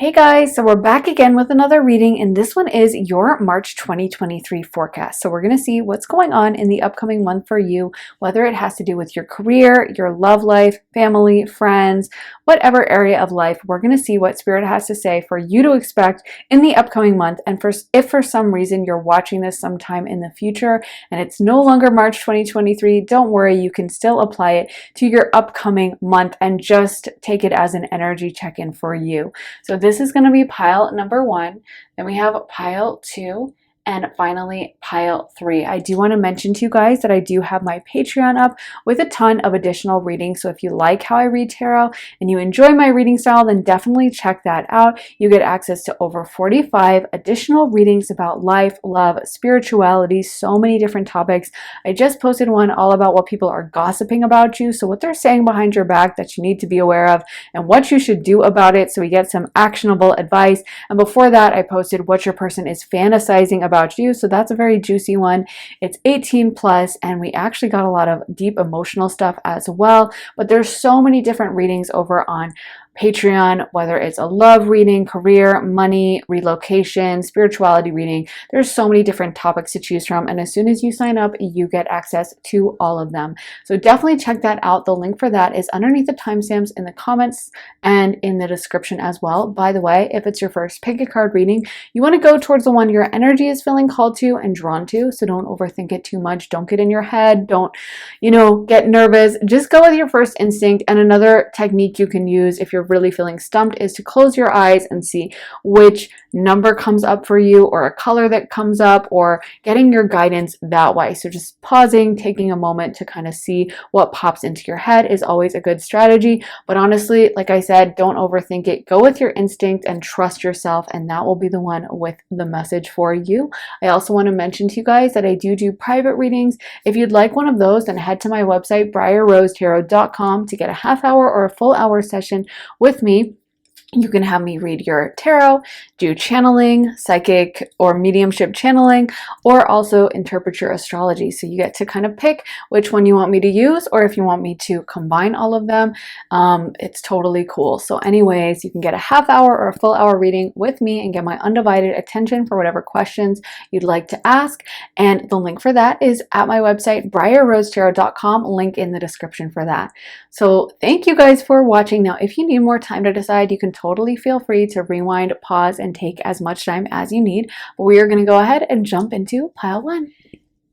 Hey guys, so we're back again with another reading, and this one is your March 2023 forecast. So we're going to see what's going on in the upcoming month for you, whether it has to do with your career, your love life, family, friends, whatever area of life. We're going to see what Spirit has to say for you to expect in the upcoming month. And if for some reason you're watching this sometime in the future and it's no longer March 2023, don't worry, you can still apply it to your upcoming month and just take it as an energy check-in for you. So this is going to be pile number 1. Then we have pile 2. And finally, pile 3. I do want to mention to you guys that I do have my Patreon up with a ton of additional readings. So if you like how I read tarot and you enjoy my reading style, then definitely check that out. You get access to over 45 additional readings about life, love, spirituality, so many different topics. I just posted one all about what people are gossiping about you. So what they're saying behind your back that you need to be aware of and what you should do about it. So we get some actionable advice. And before that, I posted what your person is fantasizing about you. So that's a very juicy one. It's 18 plus, and we actually got a lot of deep emotional stuff as well. But there's so many different readings over on Patreon, whether it's a love reading, career, money, relocation, spirituality reading. There's so many different topics to choose from. And as soon as you sign up, you get access to all of them. So definitely check that out. The link for that is underneath the timestamps in the comments and in the description as well. By the way, if it's your first pick a card reading, you want to go towards the one your energy is feeling called to and drawn to. So don't overthink it too much. Don't get in your head. Don't, get nervous. Just go with your first instinct. And another technique you can use if you're really feeling stumped is to close your eyes and see which number comes up for you, or a color that comes up, or getting your guidance that way. So just pausing, taking a moment to kind of see what pops into your head is always a good strategy. But honestly, like I said, don't overthink it. Go with your instinct and trust yourself, and that will be the one with the message for you. I also want to mention to you guys that I do private readings. If you'd like one of those, then head to my website, briarrosetarot.com, to get a half hour or a full hour session with me. You can have me read your tarot, do channeling, psychic or mediumship channeling, or also interpret your astrology. So you get to kind of pick which one you want me to use, or if you want me to combine all of them. It's totally cool. So anyways, you can get a half hour or a full hour reading with me and get my undivided attention for whatever questions you'd like to ask. And the link for that is at my website, briarrosetarot.com, link in the description for that. So thank you guys for watching. Now, if you need more time to decide, you can totally feel free to rewind, pause, and take as much time as you need. But we are going to go ahead and jump into pile 1.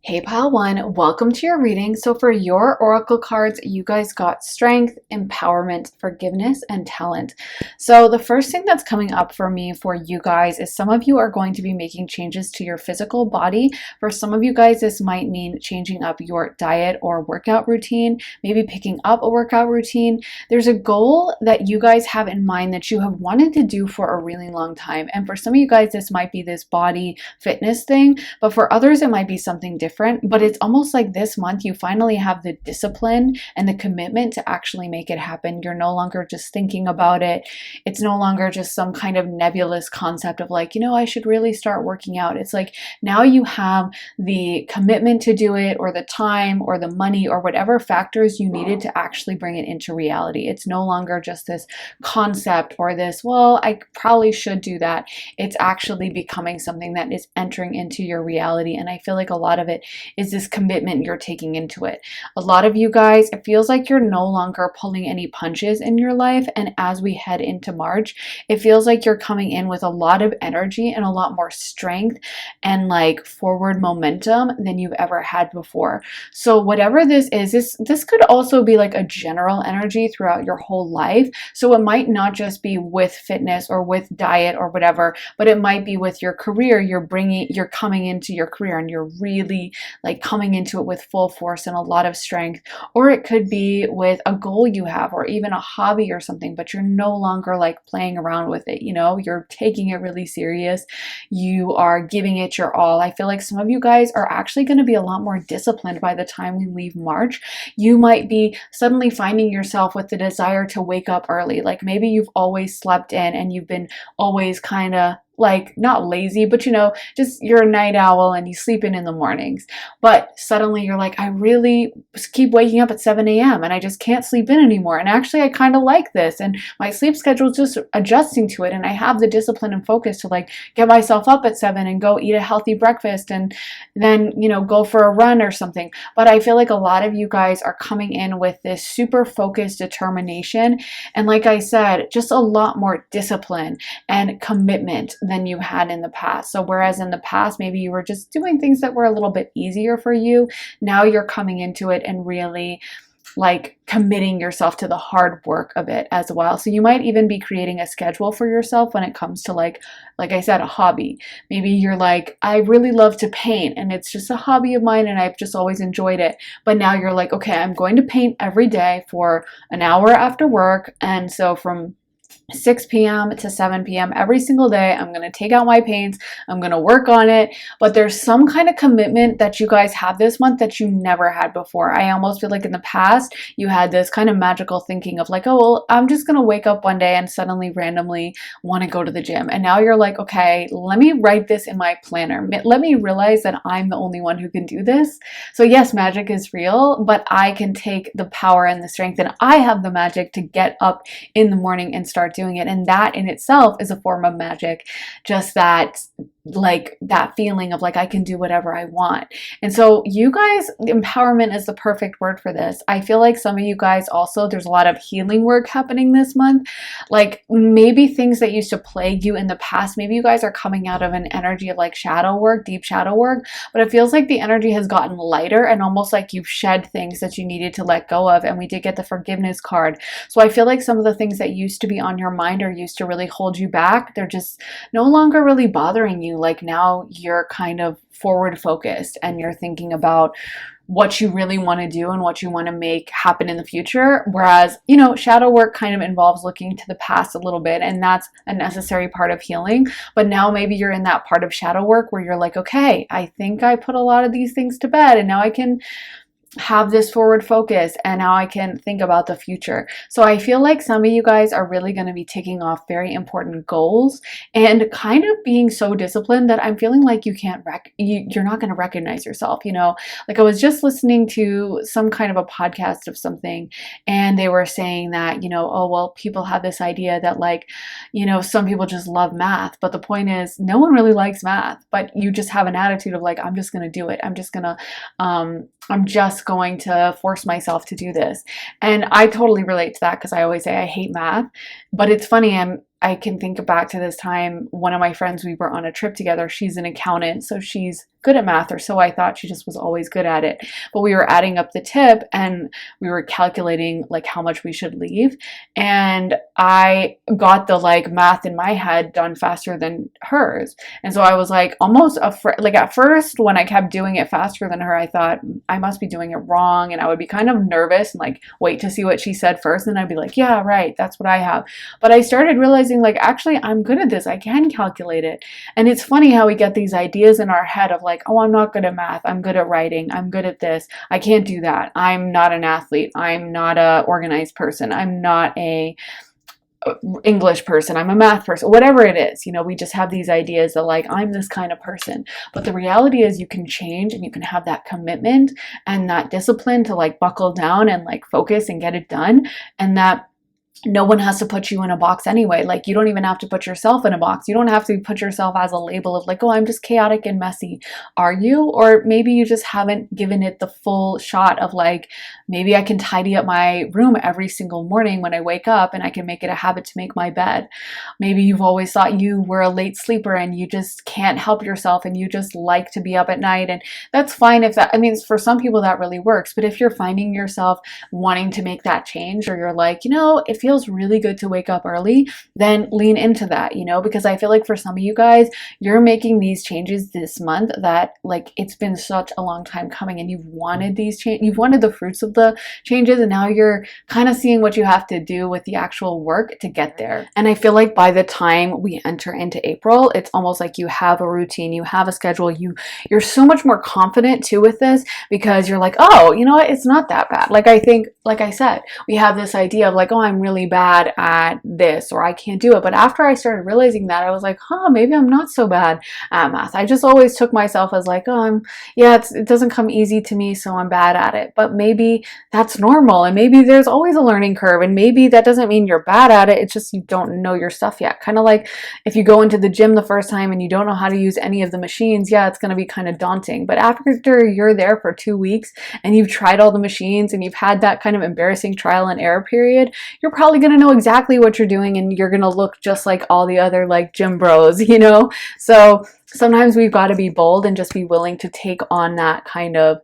Hey pile 1, welcome to your reading. So for your oracle cards, you guys got strength, empowerment, forgiveness, and talent. So the first thing that's coming up for me for you guys is some of you are going to be making changes to your physical body. For some of you guys, this might mean changing up your diet or workout routine, maybe picking up a workout routine. There's a goal that you guys have in mind that you have wanted to do for a really long time. And for some of you guys, this might be this body fitness thing, but for others, it might be something different. But it's almost like this month you finally have the discipline and the commitment to actually make it happen. You're no longer just thinking about it. It's no longer just some kind of nebulous concept of like, I should really start working out. It's like now you have the commitment to do it, or the time or the money or whatever factors you needed to actually bring it into reality. It's no longer just this concept or this, well, I probably should do that. It's actually becoming something that is entering into your reality. And I feel like a lot of it is this commitment you're taking into it. A lot of you guys, it feels like you're no longer pulling any punches in your life. And as we head into March, it feels like you're coming in with a lot of energy and a lot more strength and like forward momentum than you've ever had before. So whatever this is, this could also be like a general energy throughout your whole life. So it might not just be with fitness or with diet or whatever, but it might be with your career. You're coming into your career and you're really like coming into it with full force and a lot of strength. Or it could be with a goal you have, or even a hobby or something, but you're no longer like playing around with it. You're taking it really serious. You are giving it your all. I feel like some of you guys are actually going to be a lot more disciplined by the time we leave March. You might be suddenly finding yourself with the desire to wake up early. Like maybe you've always slept in and you've been always kind of like not lazy, but you know, just you're a night owl and you sleep in the mornings. But suddenly you're like, I really keep waking up at 7 a.m. and I just can't sleep in anymore. And actually, I kind of like this. And my sleep schedule is just adjusting to it. And I have the discipline and focus to like get myself up at 7 and go eat a healthy breakfast and then, you know, go for a run or something. But I feel like a lot of you guys are coming in with this super focused determination. And like I said, just a lot more discipline and commitment than you had in the past. So whereas in the past, maybe you were just doing things that were a little bit easier for you, now you're coming into it and really like committing yourself to the hard work of it as well. So you might even be creating a schedule for yourself when it comes to like I said, a hobby. Maybe you're like, I really love to paint and it's just a hobby of mine and I've just always enjoyed it. But now you're like, okay, I'm going to paint every day for an hour after work. And so from 6 p.m. to 7 p.m. every single day, I'm going to take out my paints, I'm going to work on it. But there's some kind of commitment that you guys have this month that you never had before. I almost feel like in the past, you had this kind of magical thinking of like, oh, well, I'm just going to wake up one day and suddenly randomly want to go to the gym. And now you're like, okay, let me write this in my planner. Let me realize that I'm the only one who can do this. So yes, magic is real, but I can take the power and the strength, and I have the magic to get up in the morning and start doing it. And that in itself is a form of magic. Just that, like that feeling of like I can do whatever I want. And so you guys, empowerment is the perfect word for this. I feel like some of you guys also, there's a lot of healing work happening this month. Like maybe things that used to plague you in the past, maybe you guys are coming out of an energy of like shadow work, deep shadow work, but it feels like the energy has gotten lighter and almost like you've shed things that you needed to let go of. And we did get the forgiveness card. So I feel like some of the things that used to be on your mind or used to really hold you back, they're just no longer really bothering you. Like now you're kind of forward focused and you're thinking about what you really want to do and what you want to make happen in the future. Whereas, you know, shadow work kind of involves looking to the past a little bit, and that's a necessary part of healing. But now maybe you're in that part of shadow work where you're like, okay, I think I put a lot of these things to bed and now I can have this forward focus and now I can think about the future. So I feel like some of you guys are really going to be ticking off very important goals and kind of being so disciplined that I'm feeling like you're not going to recognize yourself. You know, like I was just listening to some kind of a podcast of something and they were saying that, you know, oh, well, people have this idea that like, you know, some people just love math, but the point is no one really likes math, but you just have an attitude of like, I'm just going to do it. I'm just going to force myself to do this. And I totally relate to that because I always say I hate math. But it's funny, I can think back to this time, one of my friends, we were on a trip together. She's an accountant, so she's good at math, or so I thought. She just was always good at it. But we were adding up the tip and we were calculating like how much we should leave. And I got the like math in my head done faster than hers. And so I was like almost like at first when I kept doing it faster than her, I thought I must be doing it wrong. And I would be kind of nervous and like wait to see what she said first. And I'd be like, yeah, right, that's what I have. But I started realizing like, actually, I'm good at this. I can calculate it. And it's funny how we get these ideas in our head of like, oh, I'm not good at math. I'm good at writing. I'm good at this. I can't do that. I'm not an athlete. I'm not a organized person. I'm not a English person. I'm a math person. Whatever it is, you know, we just have these ideas that like, I'm this kind of person. But the reality is you can change and you can have that commitment and that discipline to like buckle down and like focus and get it done. And that no one has to put you in a box anyway. Like you don't even have to put yourself in a box. You don't have to put yourself as a label of like, oh, I'm just chaotic and messy. Are you? Or maybe you just haven't given it the full shot of like, maybe I can tidy up my room every single morning when I wake up and I can make it a habit to make my bed. Maybe you've always thought you were a late sleeper and you just can't help yourself and you just like to be up at night. And that's fine if that, I mean, for some people that really works. But if you're finding yourself wanting to make that change, or you're like, you know, it feels really good to wake up early, then lean into that, you know, because I feel like for some of you guys, you're making these changes this month that like it's been such a long time coming and you've wanted these you've wanted the fruits of the changes, and now you're kind of seeing what you have to do with the actual work to get there. And I feel like by the time we enter into April, it's almost like you have a routine, you have a schedule, you're so much more confident too with this, because you're like, oh, you know what, it's not that bad. Like I think, like I said, we have this idea of like, oh, I'm really really bad at this, or I can't do it. But after I started realizing that, I was like, maybe I'm not so bad at math. I just always took myself as like, it doesn't come easy to me, so I'm bad at it. But maybe that's normal, and maybe there's always a learning curve, and maybe that doesn't mean you're bad at it. It's just you don't know your stuff yet. Kind of like if you go into the gym the first time and you don't know how to use any of the machines, yeah, it's going to be kind of daunting. But after you're there for 2 weeks and you've tried all the machines and you've had that kind of embarrassing trial and error period, you're probably going to know exactly what you're doing, and you're going to look just like all the other like gym bros, you know? So sometimes we've got to be bold and just be willing to take on that kind of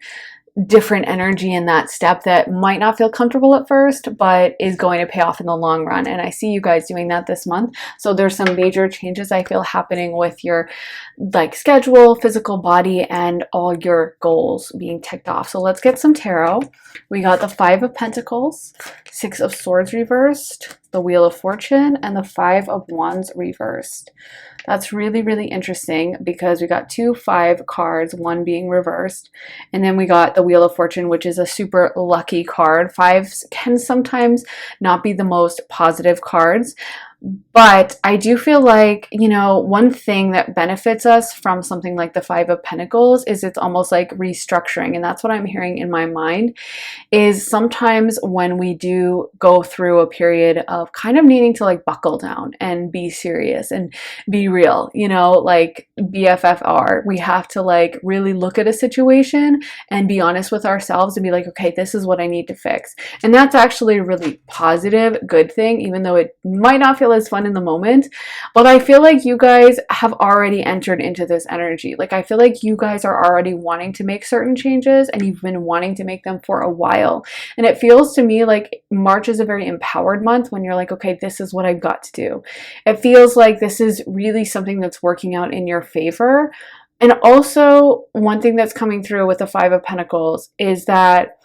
different energy in that step that might not feel comfortable at first, but is going to pay off in the long run. And I see you guys doing that this month. So there's some major changes I feel happening with your like schedule, physical body, and all your goals being ticked off. So let's get some tarot. We got the 5 of Pentacles, 6 of Swords reversed, the Wheel of Fortune, and the 5 of Wands reversed. That's really, really interesting because we got 2 5 cards, one being reversed. And then we got the Wheel of Fortune, which is a super lucky card. 5s can sometimes not be the most positive cards. But I do feel like, you know, one thing that benefits us from something like the 5 of Pentacles is it's almost like restructuring. And that's what I'm hearing in my mind, is sometimes when we do go through a period of kind of needing to like buckle down and be serious and be real, you know, like BFFR, we have to like really look at a situation and be honest with ourselves and be like, okay, this is what I need to fix. And that's actually a really positive, good thing, even though it might not feel as fun in the moment. But I feel like you guys have already entered into this energy. Like I feel like you guys are already wanting to make certain changes, and you've been wanting to make them for a while. And it feels to me like March is a very empowered month when you're like, okay, this is what I've got to do. It feels like this is really something that's working out in your favor. And also one thing that's coming through with the 5 of Pentacles is that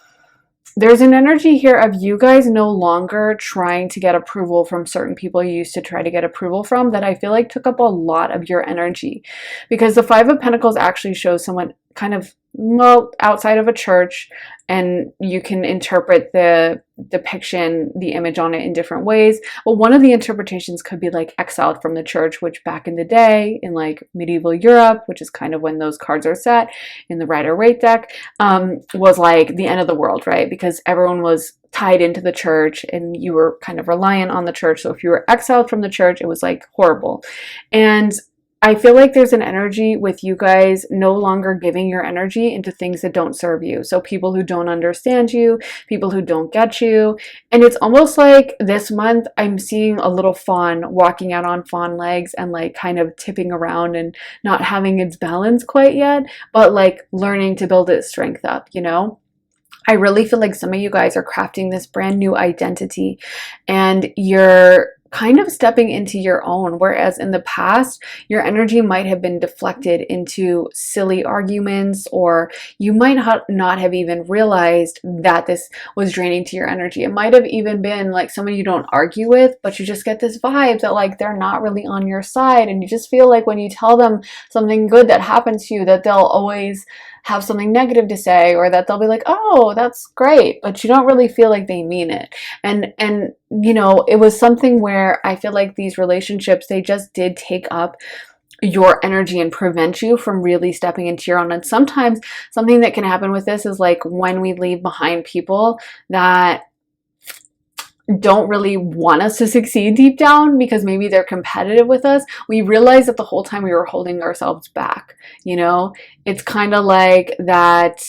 there's an energy here of you guys no longer trying to get approval from certain people you used to try to get approval from, that I feel like took up a lot of your energy. Because the 5 of Pentacles actually shows someone kind of, well, outside of a church, and you can interpret the depiction, the image on it in different ways. Well, one of the interpretations could be like exiled from the church, which back in the day in like medieval Europe, which is kind of when those cards are set in the Rider-Waite deck, was like the end of the world, right? Because everyone was tied into the church and you were kind of reliant on the church. So if you were exiled from the church, it was like horrible. And I feel like there's an energy with you guys no longer giving your energy into things that don't serve you. So people who don't understand you, people who don't get you. And it's almost like this month I'm seeing a little fawn walking out on fawn legs and like kind of tipping around and not having its balance quite yet, but like learning to build its strength up, you know? I really feel like some of you guys are crafting this brand new identity, and you're kind of stepping into your own, whereas in the past your energy might have been deflected into silly arguments, or you might not have even realized that this was draining to your energy. It might have even been like someone you don't argue with, but you just get this vibe that like they're not really on your side, and you just feel like when you tell them something good that happened to you, that they'll always have something negative to say, or that they'll be like, oh, that's great, but you don't really feel like they mean it. And you know, it was something where I feel like these relationships, they just did take up your energy and prevent you from really stepping into your own. And sometimes something that can happen with this is like when we leave behind people that don't really want us to succeed deep down because maybe they're competitive with us, we realize that the whole time we were holding ourselves back. You know, it's kind of like that,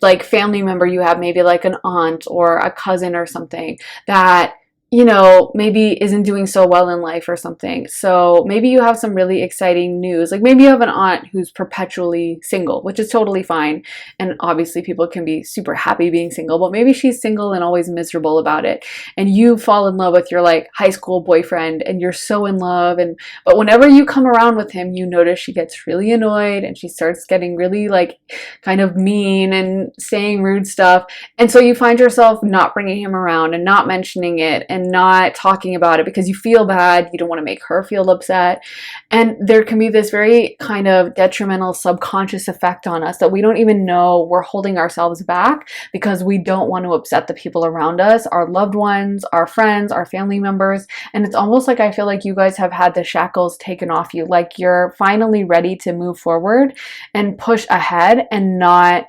like family member you have, maybe like an aunt or a cousin or something that, you know, maybe isn't doing so well in life or something. So maybe you have some really exciting news. Like maybe you have an aunt who's perpetually single, which is totally fine. And obviously people can be super happy being single, but maybe she's single and always miserable about it. And you fall in love with your like high school boyfriend and you're so in love. But whenever you come around with him, you notice she gets really annoyed and she starts getting really like kind of mean and saying rude stuff. And so you find yourself not bringing him around and not mentioning it. and not talking about it because you feel bad. You don't want to make her feel upset. And there can be this very kind of detrimental subconscious effect on us that we don't even know we're holding ourselves back because we don't want to upset the people around us, our loved ones, our friends, our family members. And it's almost like I feel like you guys have had the shackles taken off you. Like you're finally ready to move forward and push ahead and not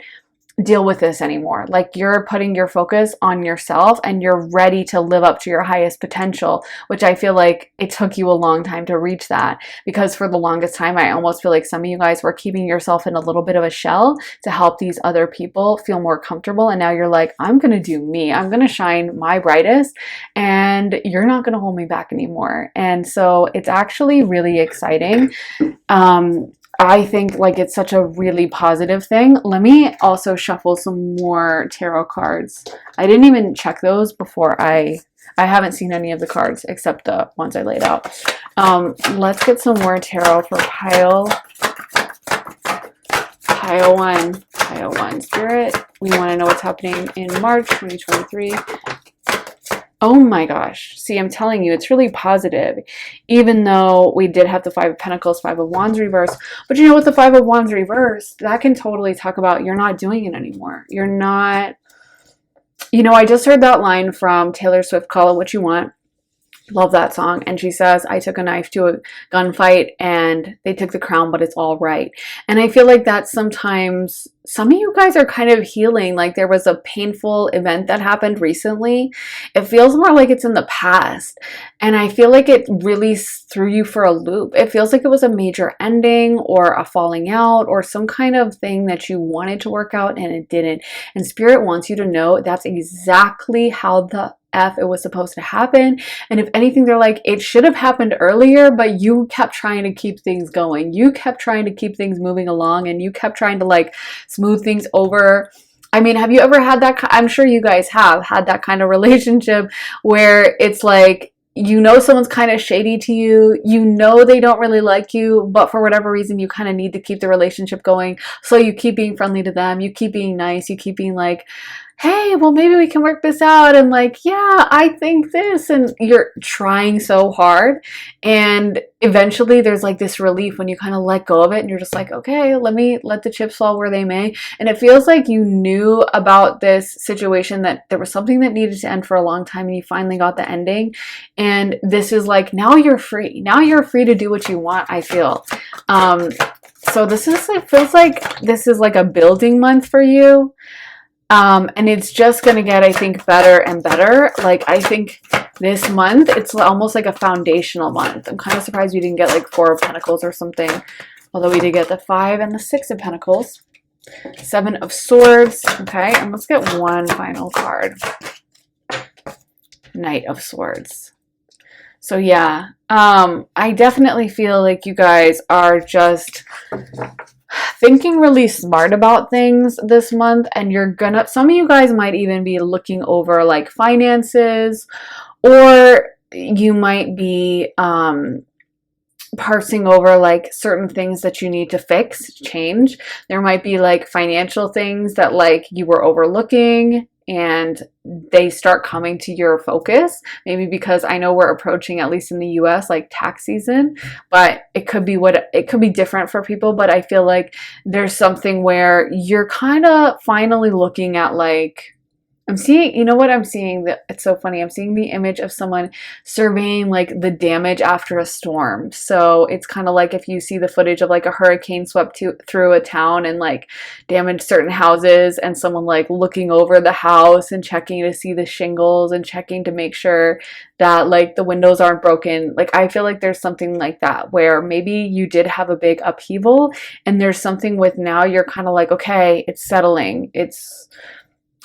deal with this anymore. Like you're putting your focus on yourself and you're ready to live up to your highest potential, which I feel like it took you a long time to reach that, because for the longest time I almost feel like some of you guys were keeping yourself in a little bit of a shell to help these other people feel more comfortable, and now you're like, I'm gonna do me, I'm gonna shine my brightest, and you're not gonna hold me back anymore. And so it's actually really exciting. I think like it's such a really positive thing. Let me also shuffle some more tarot cards. I didn't even check those before. I haven't seen any of the cards except the ones I laid out. Let's get some more tarot for pile 1. Spirit, we want to know what's happening in March 2023. Oh my gosh. See, I'm telling you, it's really positive. Even though we did have the Five of Pentacles, Five of Wands reverse. But you know, with the Five of Wands reverse, that can totally talk about you're not doing it anymore. You're not, you know, I just heard that line from Taylor Swift, Call It What You Want. Love that song. And she says, I took a knife to a gunfight and they took the crown, but it's all right. And I feel like that sometimes some of you guys are kind of healing. Like there was a painful event that happened recently. It feels more like it's in the past. And I feel like it really threw you for a loop. It feels like it was a major ending or a falling out or some kind of thing that you wanted to work out and it didn't. And Spirit wants you to know that's exactly how the it was supposed to happen. And if anything, they're like, it should have happened earlier, but you kept trying to keep things going. You kept trying to keep things moving along and you kept trying to like smooth things over. I mean, have you ever had that? I'm sure you guys have had that kind of relationship where it's like, you know, someone's kind of shady to you, you know, they don't really like you, but for whatever reason, you kind of need to keep the relationship going. So you keep being friendly to them. You keep being nice. You keep being like, hey, well, maybe we can work this out. And like, yeah, I think this. And you're trying so hard. And eventually there's like this relief when you kind of let go of it. And you're just like, okay, let the chips fall where they may. And it feels like you knew about this situation, that there was something that needed to end for a long time. And you finally got the ending. And this is like, now you're free. Now you're free to do what you want, I feel. So it feels like this is like a building month for you. And it's just going to get, I think, better and better. Like, I think this month, it's almost like a foundational month. I'm kind of surprised we didn't get like Four of Pentacles or something. Although we did get the Five and the Six of Pentacles. Seven of Swords. Okay, and let's get one final card. Knight of Swords. So yeah, I definitely feel like you guys are just thinking really smart about things this month, and some of you guys might even be looking over like finances, or you might be parsing over like certain things that you need to fix, change. There might be like financial things that like you were overlooking and they start coming to your focus, maybe because I know we're approaching, at least in the US, like tax season, but it could be different for people. But I feel like there's something where you're kind of finally looking at like, I'm seeing, you know what I'm seeing? It's so funny. I'm seeing the image of someone surveying like the damage after a storm. So it's kind of like if you see the footage of like a hurricane swept through a town and like damaged certain houses, and someone like looking over the house and checking to see the shingles and checking to make sure that like the windows aren't broken. Like I feel like there's something like that where maybe you did have a big upheaval, and there's something with now you're kind of like, okay, it's settling.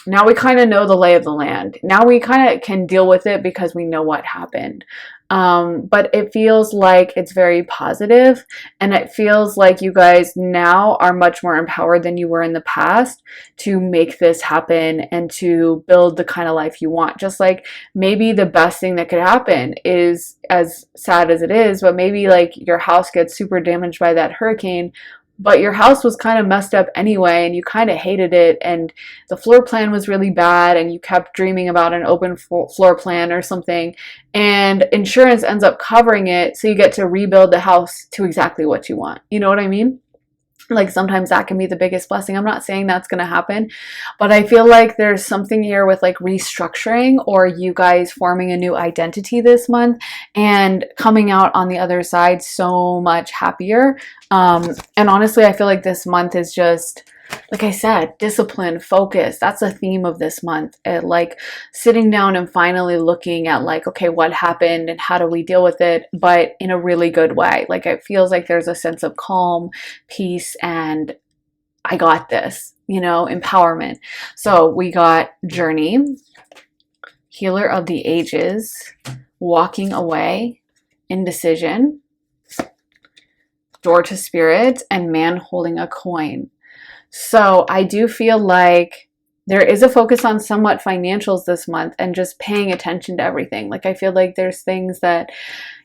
Now we kind of know the lay of the land. Now we kind of can deal with it because we know what happened. But it feels like it's very positive, and it feels like you guys now are much more empowered than you were in the past to make this happen and to build the kind of life you want. Just like maybe the best thing that could happen is, as sad as it is, but maybe like your house gets super damaged by that hurricane, but your house was kind of messed up anyway, and you kind of hated it, and the floor plan was really bad, and you kept dreaming about an open floor plan or something, and insurance ends up covering it, so you get to rebuild the house to exactly what you want. You know what I mean? Like, sometimes that can be the biggest blessing. I'm not saying that's going to happen, but I feel like there's something here with like restructuring, or you guys forming a new identity this month and coming out on the other side so much happier. And honestly, I feel like this month is just, like I said, discipline, focus. That's a theme of this month. Like sitting down and finally looking at like, okay, what happened and how do we deal with it, but in a really good way. Like, it feels like there's a sense of calm, peace, and I got this, you know, empowerment. So we got journey, healer of the ages, walking away, indecision, door to spirit, and man holding a coin. So I do feel like there is a focus on somewhat financials this month and just paying attention to everything. Like, I feel like there's things that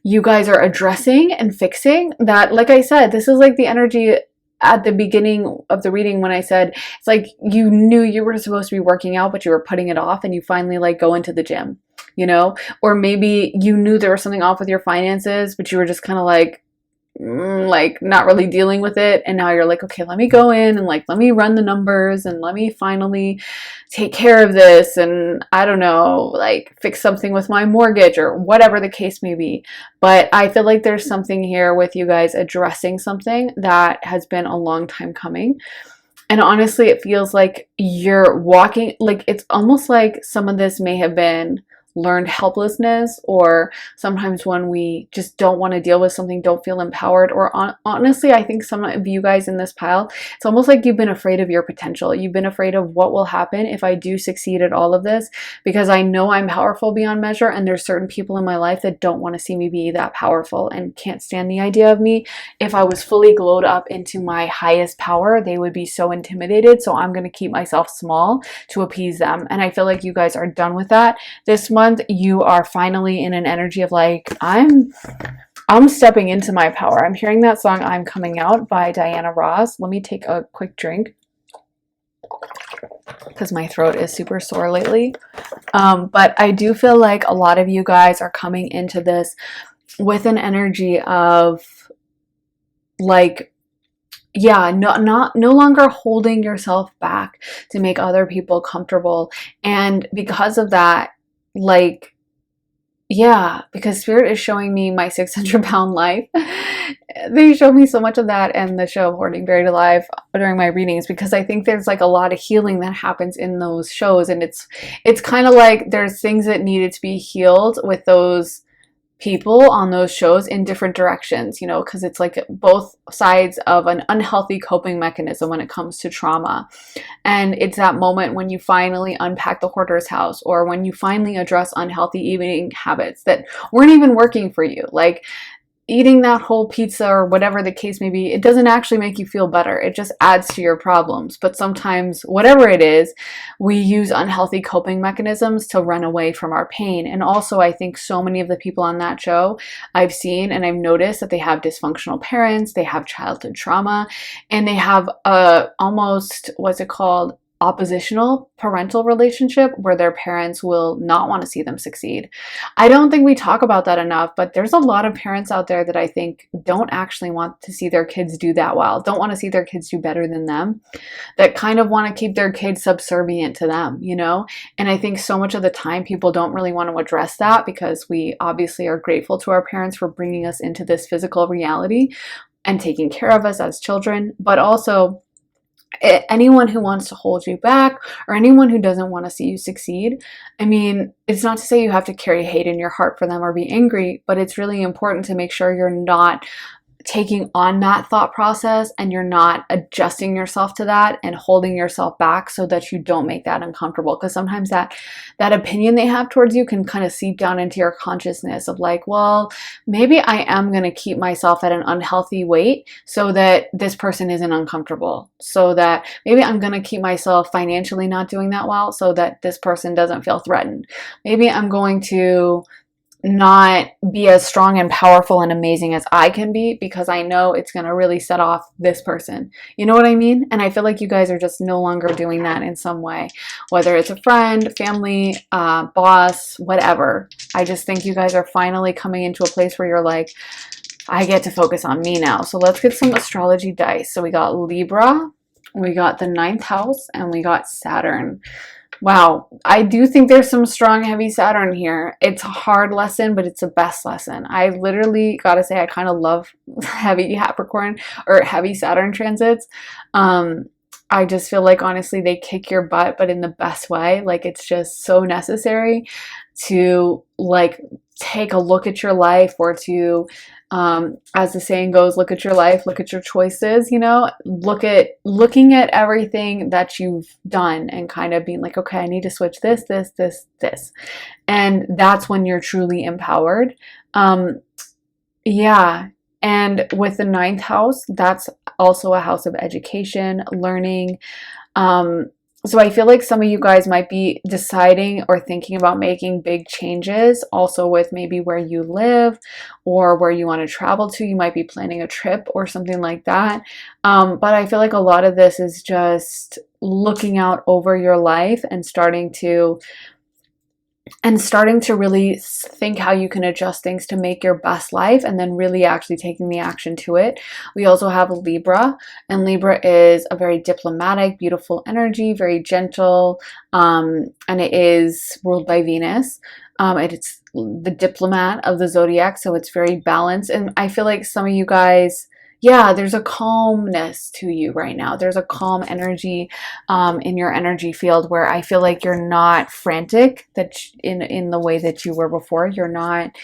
you guys are addressing and fixing that, like I said, this is like the energy at the beginning of the reading when I said, it's like you knew you were supposed to be working out, but you were putting it off, and you finally like go into the gym, you know? Or maybe you knew there was something off with your finances, but you were just kind of like not really dealing with it, and now you're like, okay, let me go in and like let me run the numbers and let me finally take care of this, and I don't know, like fix something with my mortgage or whatever the case may be. But I feel like there's something here with you guys addressing something that has been a long time coming. And honestly, it feels like you're walking, like it's almost like some of this may have been learned helplessness, or sometimes when we just don't want to deal with something, don't feel empowered, or honestly, I think some of you guys in this pile, it's almost like you've been afraid of your potential. You've been afraid of what will happen if I do succeed at all of this, because I know I'm powerful beyond measure, and there's certain people in my life that don't want to see me be that powerful and can't stand the idea of me. If I was fully glowed up into my highest power, they would be so intimidated, so I'm going to keep myself small to appease them. And I feel like you guys are done with that. This month you are finally in an energy of like, I'm stepping into my power. I'm hearing that song I'm Coming Out by Diana Ross. Let me take a quick drink because my throat is super sore lately. But I do feel like a lot of you guys are coming into this with an energy of like, yeah, no longer holding yourself back to make other people comfortable. And because of that, like, yeah, because Spirit is showing me my 600-pound life. They show me so much of that in the show Hoarding Buried Alive during my readings, because I think there's like a lot of healing that happens in those shows, and it's kind of like there's things that needed to be healed with those people on those shows in different directions, you know, because it's like both sides of an unhealthy coping mechanism when it comes to trauma. And it's that moment when you finally unpack the hoarder's house, or when you finally address unhealthy eating habits that weren't even working for you. Like, eating that whole pizza or whatever the case may be, it doesn't actually make you feel better. It just adds to your problems. But sometimes, whatever it is, we use unhealthy coping mechanisms to run away from our pain. And also, I think so many of the people on that show I've seen and I've noticed that they have dysfunctional parents, they have childhood trauma, and they have almost, what's it called? Oppositional parental relationship where their parents will not want to see them succeed. I don't think we talk about that enough, but there's a lot of parents out there that I think don't actually want to see their kids do that well, don't want to see their kids do better than them, that kind of want to keep their kids subservient to them, you know? And I think so much of the time people don't really want to address that, because we obviously are grateful to our parents for bringing us into this physical reality and taking care of us as children, but also anyone who wants to hold you back, or anyone who doesn't want to see you succeed. I mean, it's not to say you have to carry hate in your heart for them or be angry, but it's really important to make sure you're not taking on that thought process, and you're not adjusting yourself to that and holding yourself back so that you don't make that uncomfortable. Because sometimes that opinion they have towards you can kind of seep down into your consciousness of like, well, maybe I am going to keep myself at an unhealthy weight so that this person isn't uncomfortable, so that maybe I'm going to keep myself financially not doing that well so that this person doesn't feel threatened. Maybe I'm going to not be as strong and powerful and amazing as I can be, because I know it's going to really set off this person. You know what I mean? And I feel like you guys are just no longer doing that in some way, whether it's a friend, family, boss, whatever. I just think you guys are finally coming into a place where you're like, I get to focus on me now. So let's get some astrology dice. So we got Libra, we got the ninth house, and we got Saturn. Wow, I do think there's some strong, heavy Saturn here. It's a hard lesson, but it's the best lesson. I literally gotta say, I kind of love heavy Capricorn or heavy Saturn transits. I just feel like, honestly, they kick your butt, but in the best way. Like, it's just so necessary to, like, take a look at your life, or to, as the saying goes, look at your life, look at your choices, you know, looking at everything that you've done and kind of being like, okay, I need to switch this. And that's when you're truly empowered. Yeah. And with the ninth house, that's also a house of education, learning. So I feel like some of you guys might be deciding or thinking about making big changes, also with maybe where you live or where you want to travel to. You might be planning a trip or something like that. But I feel like a lot of this is just looking out over your life and starting to really think how you can adjust things to make your best life, and then really actually taking the action to it. We also have Libra, and Libra is a very diplomatic, beautiful energy, very gentle, and it is ruled by Venus. It's the diplomat of the zodiac, so it's very balanced. And I feel like some of you guys, yeah, there's a calmness to you right now. There's a calm energy in your energy field, where I feel like you're not frantic in the way that you were before. You're not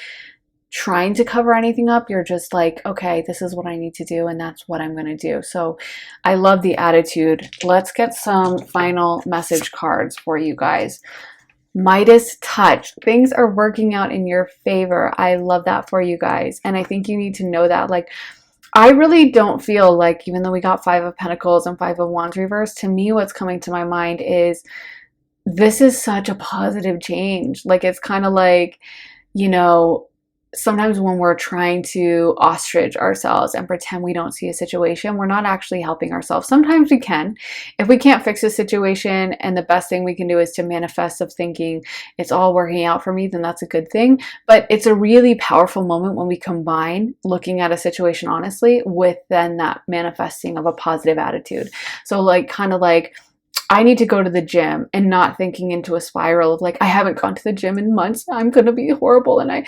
trying to cover anything up. You're just like, okay, this is what I need to do, and that's what I'm going to do. So I love the attitude. Let's get some final message cards for you guys. Midas touch. Things are working out in your favor. I love that for you guys. And I think you need to know that. Like, I really don't feel like, even though we got Five of Pentacles and Five of Wands reversed, to me what's coming to my mind is, this is such a positive change. Like, it's kind of like, you know, sometimes when we're trying to ostrich ourselves and pretend we don't see a situation, we're not actually helping ourselves. Sometimes we can. If we can't fix a situation and the best thing we can do is to manifest of thinking it's all working out for me, then that's a good thing. But it's a really powerful moment when we combine looking at a situation honestly with then that manifesting of a positive attitude. So like, kind of like, I need to go to the gym, and not thinking into a spiral of like, I haven't gone to the gym in months, I'm going to be horrible, and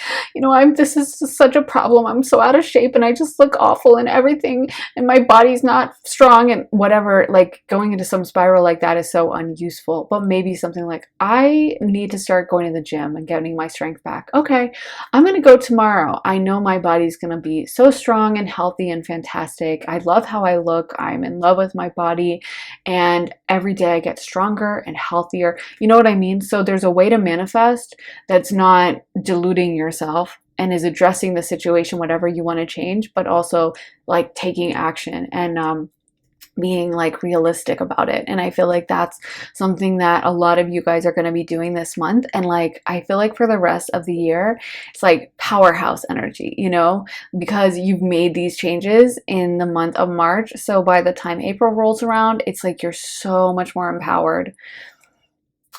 this is such a problem, I'm so out of shape, and I just look awful and everything, and my body's not strong and whatever. Like, going into some spiral like that is so unuseful. But maybe something like, I need to start going to the gym and getting my strength back. Okay, I'm going to go tomorrow. I know my body's going to be so strong and healthy and fantastic. I love how I look. I'm in love with my body, and every day I get stronger and healthier. You know what I mean? So there's a way to manifest that's not diluting yourself and is addressing the situation, whatever you want to change, but also like taking action and being like realistic about it. And I feel like that's something that a lot of you guys are going to be doing this month. And like, I feel like for the rest of the year, it's like powerhouse energy, you know, because you've made these changes in the month of March. So by the time April rolls around, it's like you're so much more empowered.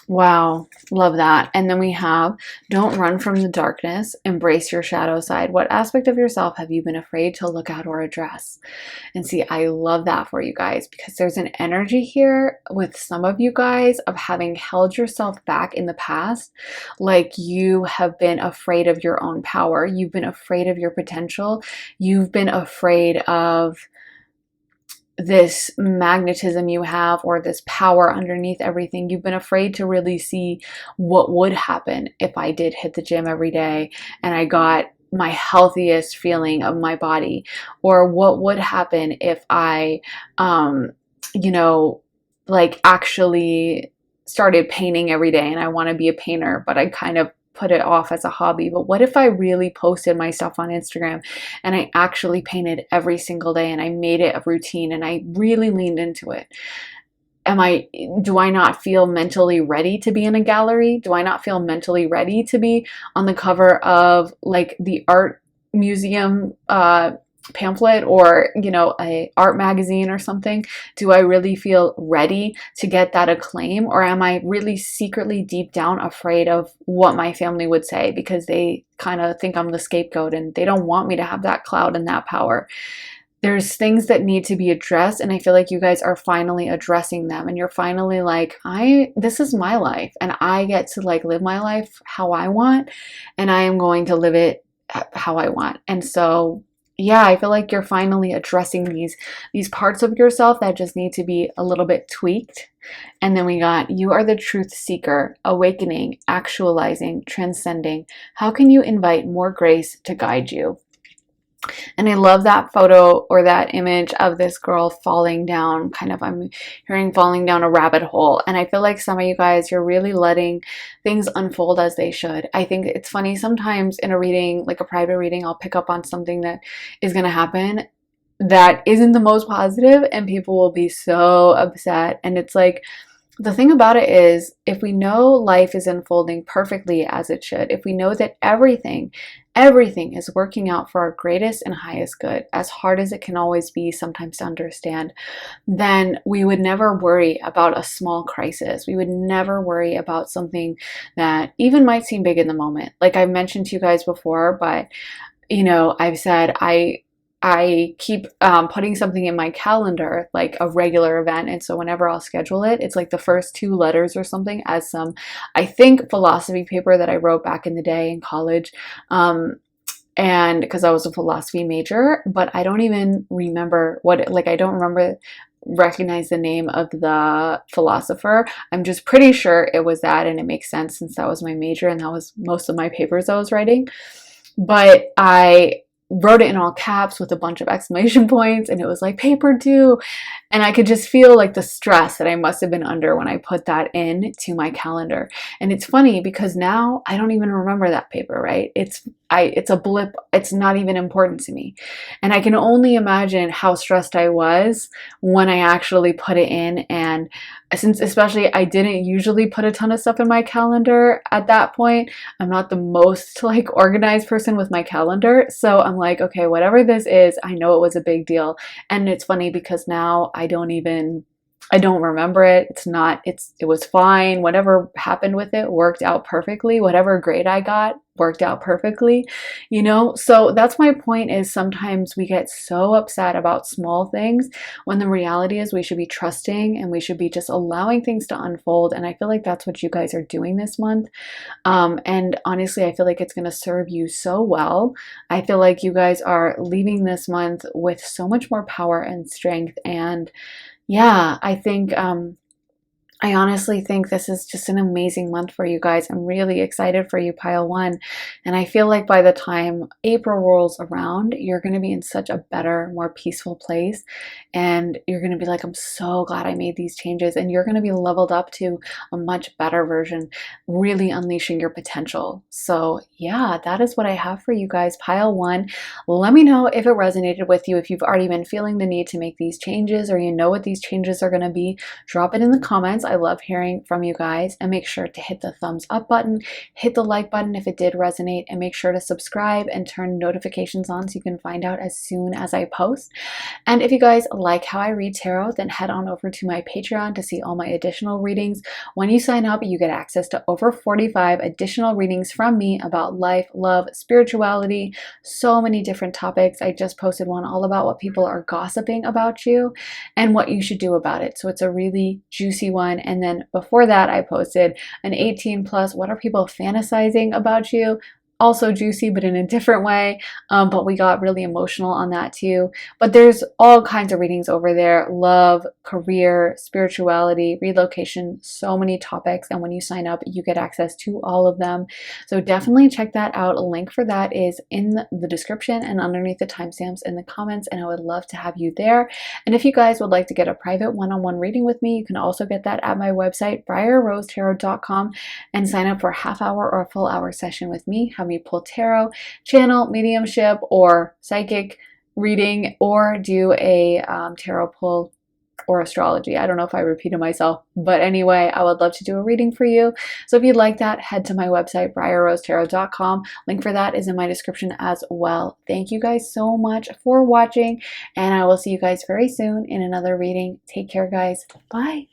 Wow, love that. And then we have, don't run from the darkness, embrace your shadow side. What aspect of yourself have you been afraid to look at or address? And see, I love that for you guys, because there's an energy here with some of you guys of having held yourself back in the past. Like, you have been afraid of your own power. You've been afraid of your potential. You've been afraid of this magnetism you have, or this power underneath everything. You've been afraid to really see what would happen if I did hit the gym every day and I got my healthiest feeling of my body, or what would happen if I like actually started painting every day, and I want to be a painter, but I kind of put it off as a hobby. But what if I really posted my stuff on Instagram and I actually painted every single day and I made it a routine and I really leaned into it? do I not feel mentally ready to be in a gallery? Do I not feel mentally ready to be on the cover of like the art museum pamphlet, or a art magazine or something? Do I really feel ready to get that acclaim, or am I really secretly deep down afraid of what my family would say, because they kind of think I'm the scapegoat and they don't want me to have that clout and that power? There's things that need to be addressed, and I feel like you guys are finally addressing them, and you're finally like, this is my life, and I get to like live my life how I want, and I am going to live it how I want. And so yeah, I feel like you're finally addressing these parts of yourself that just need to be a little bit tweaked. And then we got, you are the truth seeker, awakening, actualizing, transcending. How can you invite more grace to guide you? And I love that photo, or that image of this girl falling down, I'm hearing falling down a rabbit hole. And I feel like some of you guys, you're really letting things unfold as they should. I think it's funny, sometimes in a reading, like a private reading, I'll pick up on something that is going to happen that isn't the most positive, and people will be so upset. And it's like, the thing about it is, if we know life is unfolding perfectly as it should, if we know that everything is working out for our greatest and highest good, as hard as it can always be sometimes to understand, then we would never worry about a small crisis. We would never worry about something that even might seem big in the moment. Like I've mentioned to you guys before, but I've said I keep putting something in my calendar, like a regular event. And so whenever I'll schedule it, it's like the first 2 letters or something as some, I think, philosophy paper that I wrote back in the day in college. And because I was a philosophy major, but I don't even remember I don't recognize the name of the philosopher. I'm just pretty sure it was that, and it makes sense since that was my major and that was most of my papers I was writing. But I wrote it in all caps with a bunch of exclamation points, and it was like paper due, and I could just feel like the stress that I must have been under when I put that in to my calendar. And it's funny because now I don't even remember that paper, right? It's a blip. It's not even important to me. And I can only imagine how stressed I was when I actually put it in. And since especially I didn't usually put a ton of stuff in my calendar at that point, I'm not the most like organized person with my calendar. So I'm like, okay, whatever this is, I know it was a big deal. And it's funny because now I don't remember it. It was fine. Whatever happened with it worked out perfectly. Whatever grade I got worked out perfectly, So that's my point, is sometimes we get so upset about small things when the reality is we should be trusting and we should be just allowing things to unfold. And I feel like that's what you guys are doing this month. And honestly, I feel like it's going to serve you so well. I feel like you guys are leaving this month with so much more power and strength. And yeah, I honestly think this is just an amazing month for you guys. I'm really excited for you, pile 1. And I feel like by the time April rolls around, you're going to be in such a better, more peaceful place. And you're going to be like, I'm so glad I made these changes. And you're going to be leveled up to a much better version, really unleashing your potential. So yeah, that is what I have for you guys, pile 1. Let me know if it resonated with you, if you've already been feeling the need to make these changes, or you know what these changes are going to be. Drop it in the comments. I love hearing from you guys, and make sure to hit the thumbs up button, hit the like button if it did resonate, and make sure to subscribe and turn notifications on so you can find out as soon as I post. And if you guys like how I read tarot, then head on over to my Patreon to see all my additional readings. When you sign up, you get access to over 45 additional readings from me about life, love, spirituality, so many different topics. I just posted one all about what people are gossiping about you and what you should do about it. So it's a really juicy one. And then before that, I posted an 18 plus, what are people fantasizing about you? Also juicy, but in a different way. But we got really emotional on that too. But there's all kinds of readings over there: love, career, spirituality, relocation, so many topics. And when you sign up, you get access to all of them. So definitely check that out. A link for that is in the description and underneath the timestamps in the comments. And I would love to have you there. And if you guys would like to get a private one-on-one reading with me, you can also get that at my website, briarrosetarot.com, and sign up for a half hour or a full hour session with me. Have me pull tarot, channel, mediumship, or psychic reading, or do a tarot pull or astrology. I don't know if I repeated myself, but anyway, I would love to do a reading for you. So if you'd like that, head to my website, briarrosetarot.com. Link for that is in my description as well. Thank you guys so much for watching, and I will see you guys very soon in another reading. Take care, guys. Bye.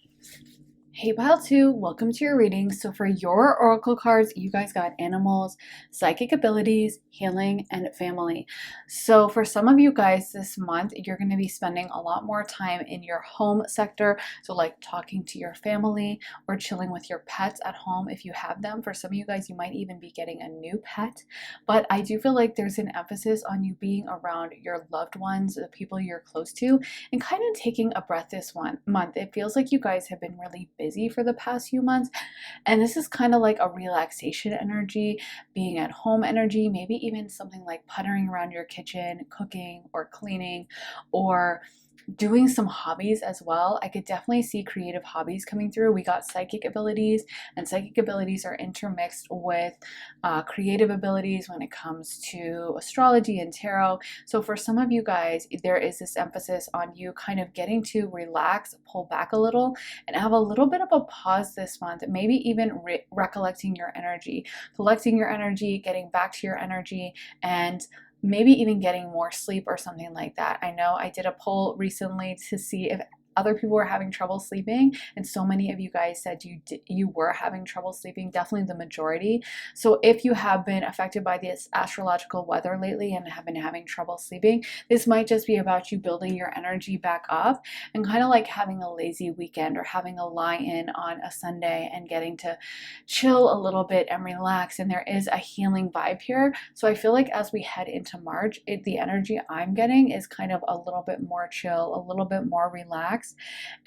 Hey Pile 2, welcome to your reading. So for your oracle cards, you guys got animals, psychic abilities, healing, and family. So for some of you guys this month, you're going to be spending a lot more time in your home sector. So like talking to your family or chilling with your pets at home if you have them. For some of you guys, you might even be getting a new pet. But I do feel like there's an emphasis on you being around your loved ones, the people you're close to, and kind of taking a breath this month. It feels like you guys have been really busy for the past few months, and this is kind of like a relaxation energy, being at home energy, maybe even something like puttering around your kitchen, cooking or cleaning, or doing some hobbies as well. I could definitely see creative hobbies coming through. We got psychic abilities, and psychic abilities are intermixed with creative abilities when it comes to astrology and tarot. So for some of you guys, there is this emphasis on you kind of getting to relax, pull back a little, and have a little bit of a pause this month, maybe even recollecting your energy, collecting your energy, getting back to your energy, and maybe even getting more sleep or something like that. I know I did a poll recently to see if other people were having trouble sleeping, and so many of you guys said you were having trouble sleeping, definitely the majority. So if you have been affected by this astrological weather lately and have been having trouble sleeping, this might just be about you building your energy back up and kind of like having a lazy weekend or having a lie-in on a Sunday and getting to chill a little bit and relax. And there is a healing vibe here. So I feel like as we head into March, the energy I'm getting is kind of a little bit more chill, a little bit more relaxed.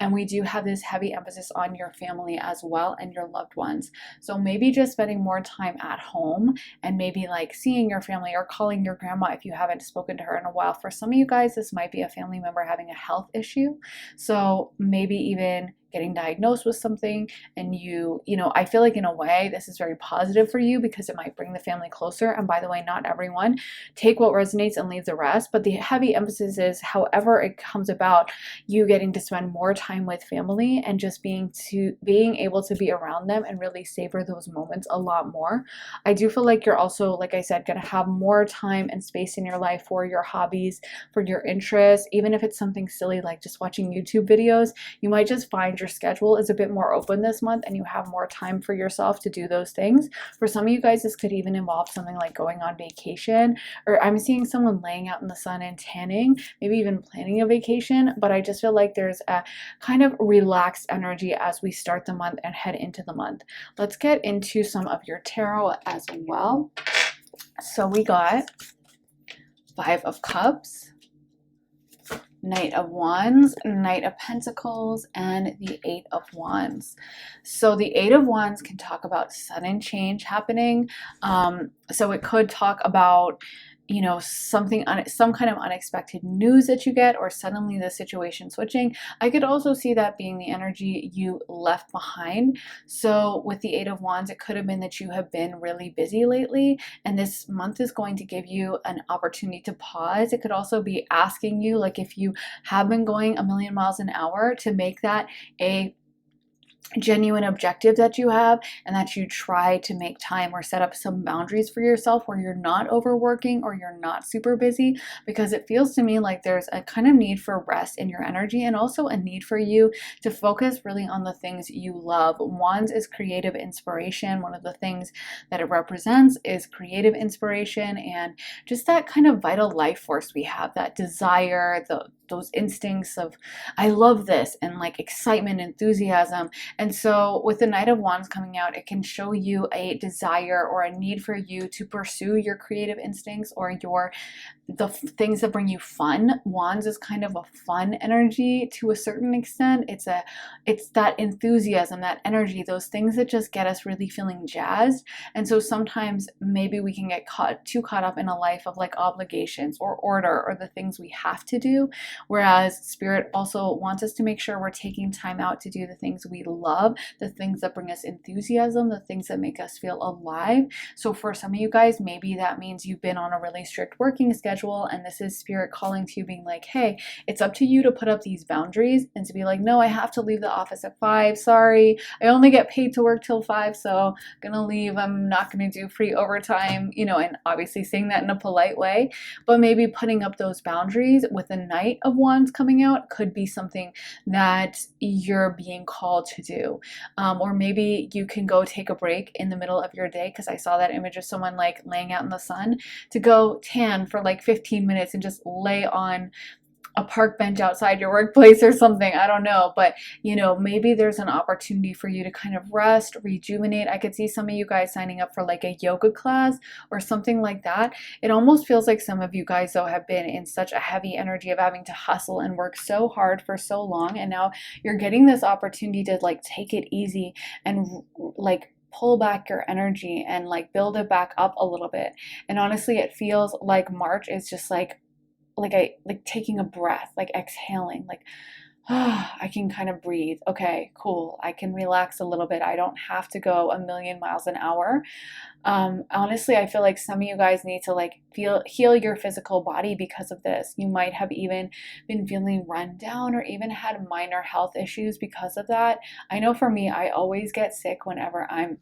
And we do have this heavy emphasis on your family as well and your loved ones. So maybe just spending more time at home and maybe like seeing your family or calling your grandma if you haven't spoken to her in a while. For some of you guys, this might be a family member having a health issue. So maybe even getting diagnosed with something, and you know, I feel like in a way this is very positive for you because it might bring the family closer. And by the way, not everyone, take what resonates and leave the rest, but the heavy emphasis is however it comes about, you getting to spend more time with family and just being able to be around them and really savor those moments a lot more. I do feel like you're also, like I said, going to have more time and space in your life for your hobbies, for your interests. Even if it's something silly like just watching YouTube videos, you might just find your schedule is a bit more open this month and you have more time for yourself to do those things. For some of you guys, this could even involve something like going on vacation, or I'm seeing someone laying out in the sun and tanning, maybe even planning a vacation. But I just feel like there's a kind of relaxed energy as we start the month and head into the month. Let's get into some of your tarot as well. So we got Five of Cups, Knight of Wands, Knight of Pentacles, and the Eight of Wands. So the Eight of Wands can talk about sudden change happening. So it could talk about, you know, some kind of unexpected news that you get, or suddenly the situation switching. I could also see that being the energy you left behind. So with the Eight of Wands, it could have been that you have been really busy lately, and this month is going to give you an opportunity to pause. It could also be asking you, like if you have been going a million miles an hour, to make that a genuine objective that you have, and that you try to make time or set up some boundaries for yourself where you're not overworking or you're not super busy, because it feels to me like there's a kind of need for rest in your energy, and also a need for you to focus really on the things you love. Wands is creative inspiration. One of the things that it represents is creative inspiration and just that kind of vital life force we have, that desire, those instincts of I love this, and like excitement, enthusiasm. And so with the Knight of Wands coming out, it can show you a desire or a need for you to pursue your creative instincts or the things that bring you fun. Wands is kind of a fun energy to a certain extent. It's that enthusiasm, that energy, those things that just get us really feeling jazzed. And so sometimes maybe we can get too caught up in a life of like obligations or order or the things we have to do. Whereas Spirit also wants us to make sure we're taking time out to do the things we love, the things that bring us enthusiasm, the things that make us feel alive. So for some of you guys, maybe that means you've been on a really strict working schedule schedule, and this is spirit calling to you being like, hey, it's up to you to put up these boundaries and to be like, no, I have to leave the office at 5. Sorry, I only get paid to work till 5, so I'm gonna leave. I'm not gonna do free overtime, and obviously saying that in a polite way, but maybe putting up those boundaries with the Knight of Wands coming out could be something that you're being called to do. Or maybe you can go take a break in the middle of your day, because I saw that image of someone like laying out in the sun, to go tan for like 15 minutes and just lay on a park bench outside your workplace or something. I don't know, but maybe there's an opportunity for you to kind of rest, rejuvenate. I could see some of you guys signing up for like a yoga class or something like that. It almost feels like some of you guys though have been in such a heavy energy of having to hustle and work so hard for so long, and now you're getting this opportunity to like take it easy and like pull back your energy and like build it back up a little bit. And honestly, it feels like March is just like taking a breath, like exhaling, like I can kind of breathe. Okay, cool. I can relax a little bit. I don't have to go a million miles an hour. Honestly, I feel like some of you guys need to like heal your physical body because of this. You might have even been feeling run down or even had minor health issues because of that. I know for me, I always get sick whenever I'm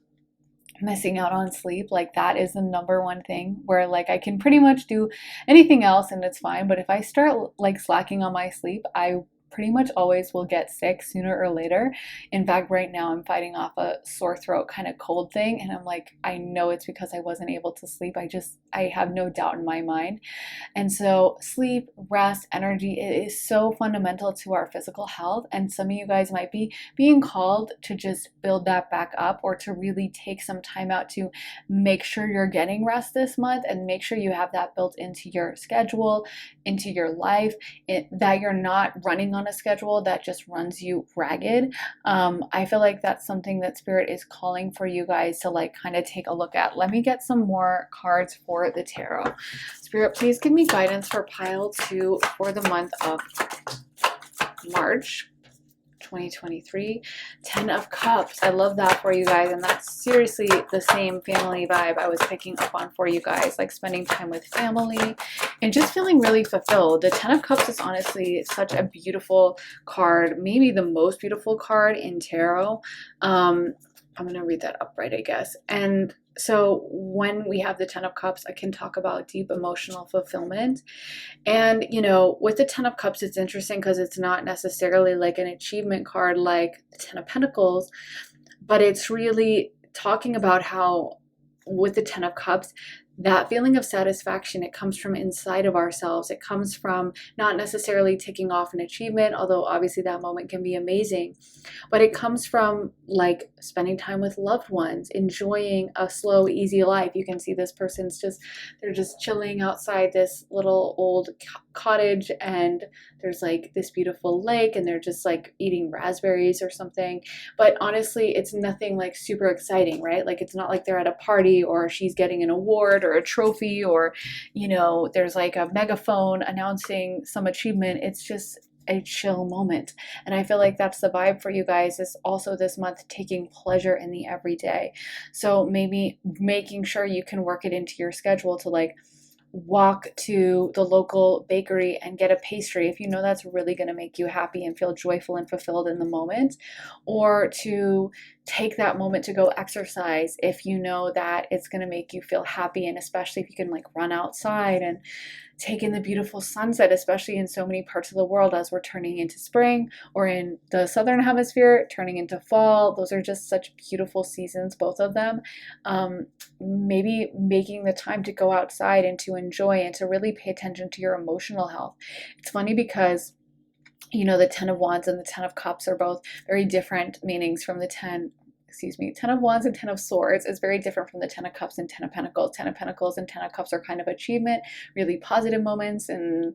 missing out on sleep. Like that is the number one thing where like I can pretty much do anything else and it's fine, but if I start like slacking on my sleep, I pretty much always will get sick sooner or later. In fact, right now I'm fighting off a sore throat kind of cold thing, and I'm like, I know it's because I wasn't able to sleep. I have no doubt in my mind. And so sleep, rest, energy, it is so fundamental to our physical health, and some of you guys might be being called to just build that back up, or to really take some time out to make sure you're getting rest this month and make sure you have that built into your schedule, into your life, that you're not running on a schedule that just runs you ragged. I feel like that's something that Spirit is calling for you guys to like kind of take a look at. Let me get some more cards for the tarot. Spirit, please give me guidance for pile 2 for the month of March 2023. 10 of Cups. I love that for you guys, and that's seriously the same family vibe I was picking up on for you guys, like spending time with family and just feeling really fulfilled. The 10 of Cups is honestly such a beautiful card, maybe the most beautiful card in tarot. I'm gonna read that upright, I guess. And so when we have the 10 of Cups, I can talk about deep emotional fulfillment. And, with the 10 of Cups, it's interesting because it's not necessarily like an achievement card like the 10 of Pentacles, but it's really talking about how with the 10 of Cups, that feeling of satisfaction, it comes from inside of ourselves. It comes from not necessarily ticking off an achievement, although obviously that moment can be amazing, but it comes from like spending time with loved ones, enjoying a slow, easy life. You can see this person's they're just chilling outside this little old cottage, and there's like this beautiful lake, and they're just like eating raspberries or something. But honestly, it's nothing like super exciting, right? Like it's not like they're at a party or she's getting an award or a trophy, or there's like a megaphone announcing some achievement. It's just a chill moment. And I feel like that's the vibe for you guys, is also this month taking pleasure in the everyday. So maybe making sure you can work it into your schedule to like walk to the local bakery and get a pastry if you know that's really going to make you happy and feel joyful and fulfilled in the moment, or to take that moment to go exercise if you know that it's going to make you feel happy, and especially if you can like run outside and take in the beautiful sunset, especially in so many parts of the world as we're turning into spring, or in the southern hemisphere turning into fall. Those are just such beautiful seasons, both of them. Maybe making the time to go outside and to enjoy and to really pay attention to your emotional health. It's funny because the 10 of Wands and the 10 of Cups are both very different meanings from the 10 of Wands and 10 of Swords is very different from the 10 of Cups and 10 of Pentacles. 10 of Pentacles and 10 of Cups are kind of achievement, really positive moments, and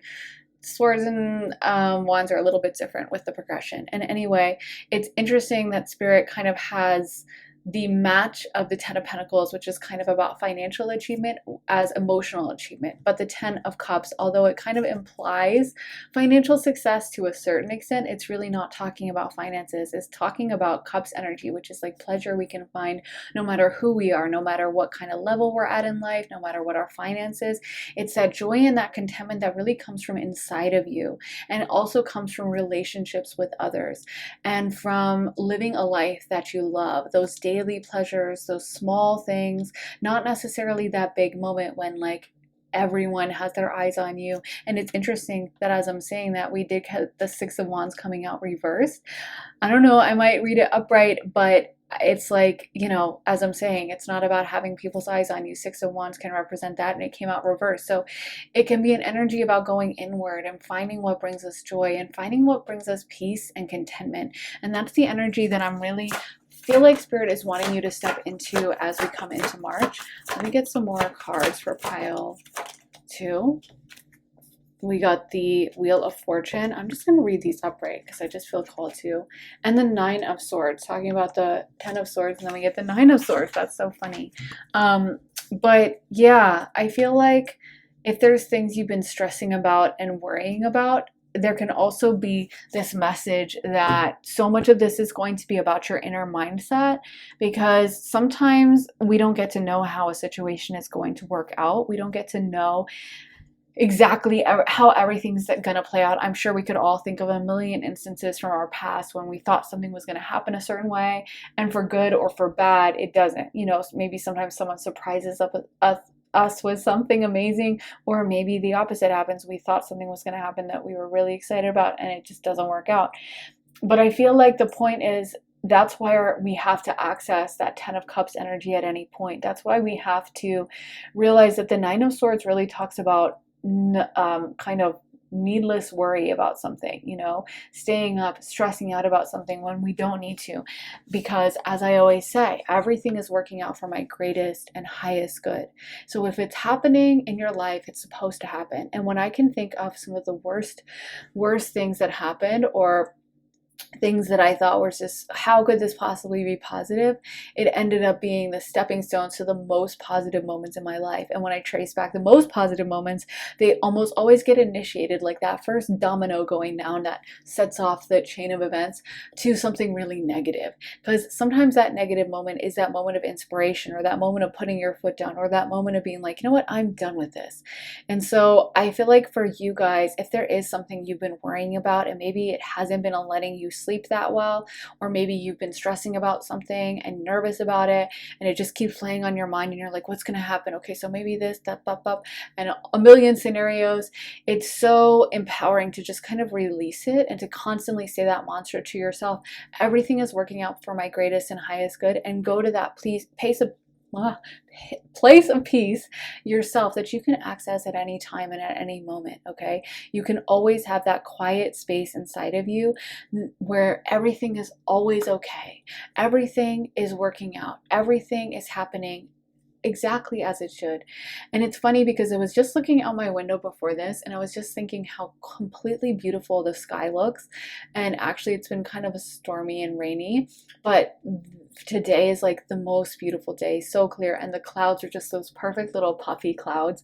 Swords and Wands are a little bit different with the progression. And anyway, it's interesting that Spirit kind of has the match of the Ten of Pentacles, which is kind of about financial achievement, as emotional achievement. But the Ten of Cups, although it kind of implies financial success to a certain extent, it's really not talking about finances. It's talking about Cups energy, which is like pleasure we can find no matter who we are, no matter what kind of level we're at in life, no matter what our finances. It's that joy and that contentment that really comes from inside of you. And it also comes from relationships with others and from living a life that you love, those daily pleasures, those small things, not necessarily that big moment when like everyone has their eyes on you. And it's interesting that as I'm saying that, we did get the Six of Wands coming out reversed. I don't know, I might read it upright, but it's like, you know, as I'm saying, it's not about having people's eyes on you. Six of Wands can represent that, and it came out reversed. So it can be an energy about going inward and finding what brings us joy and finding what brings us peace and contentment. And that's the energy that I'm really feel like Spirit is wanting you to step into as we come into March. Let me get some more cards for pile 2. We got the Wheel of Fortune. I'm just going to read these upright because I just feel called to. And the Nine of Swords, talking about the Ten of Swords, and then we get the Nine of Swords. That's so funny. But yeah, I feel like if there's things you've been stressing about and worrying about, there can also be this message that so much of this is going to be about your inner mindset, because sometimes we don't get to know how a situation is going to work out. We don't get to know exactly how everything's gonna play out. I'm sure we could all think of a million instances from our past when we thought something was gonna happen a certain way, and for good or for bad, it doesn't. You know, maybe sometimes someone surprises us with something amazing, or maybe the opposite happens. We thought something was gonna happen that we were really excited about, and it just doesn't work out. But I feel like the point is, that's why we have to access that Ten of Cups energy at any point. That's why we have to realize that the Nine of Swords really talks about kind of needless worry about something, you know, staying up, stressing out about something when we don't need to. Because as I always say, everything is working out for my greatest and highest good. So if it's happening in your life, it's supposed to happen. And when I can think of some of the worst things that happened, or things that I thought were just, how could this possibly be positive? It ended up being the stepping stones to the most positive moments in my life. And when I trace back the most positive moments, they almost always get initiated like that first domino going down that sets off the chain of events to something really negative. Because sometimes that negative moment is that moment of inspiration, or that moment of putting your foot down, or that moment of being like, you know what, I'm done with this. And so I feel like for you guys, if there is something you've been worrying about, and maybe it hasn't been letting you sleep that well, or maybe you've been stressing about something and nervous about it, and it just keeps playing on your mind, and you're like, what's going to happen? Okay, so maybe this, that, and a million scenarios. It's so empowering to just kind of release it and to constantly say that mantra to yourself: everything is working out for my greatest and highest good, and go to that place of peace yourself that you can access at any time and at any moment. Okay, you can always have that quiet space inside of you where everything is always okay, everything is working out, everything is happening exactly as it should. And it's funny because I was just looking out my window before this, and I was just thinking how completely beautiful the sky looks. And actually it's been kind of stormy and rainy, but today is like the most beautiful day, so clear, and the clouds are just those perfect little puffy clouds,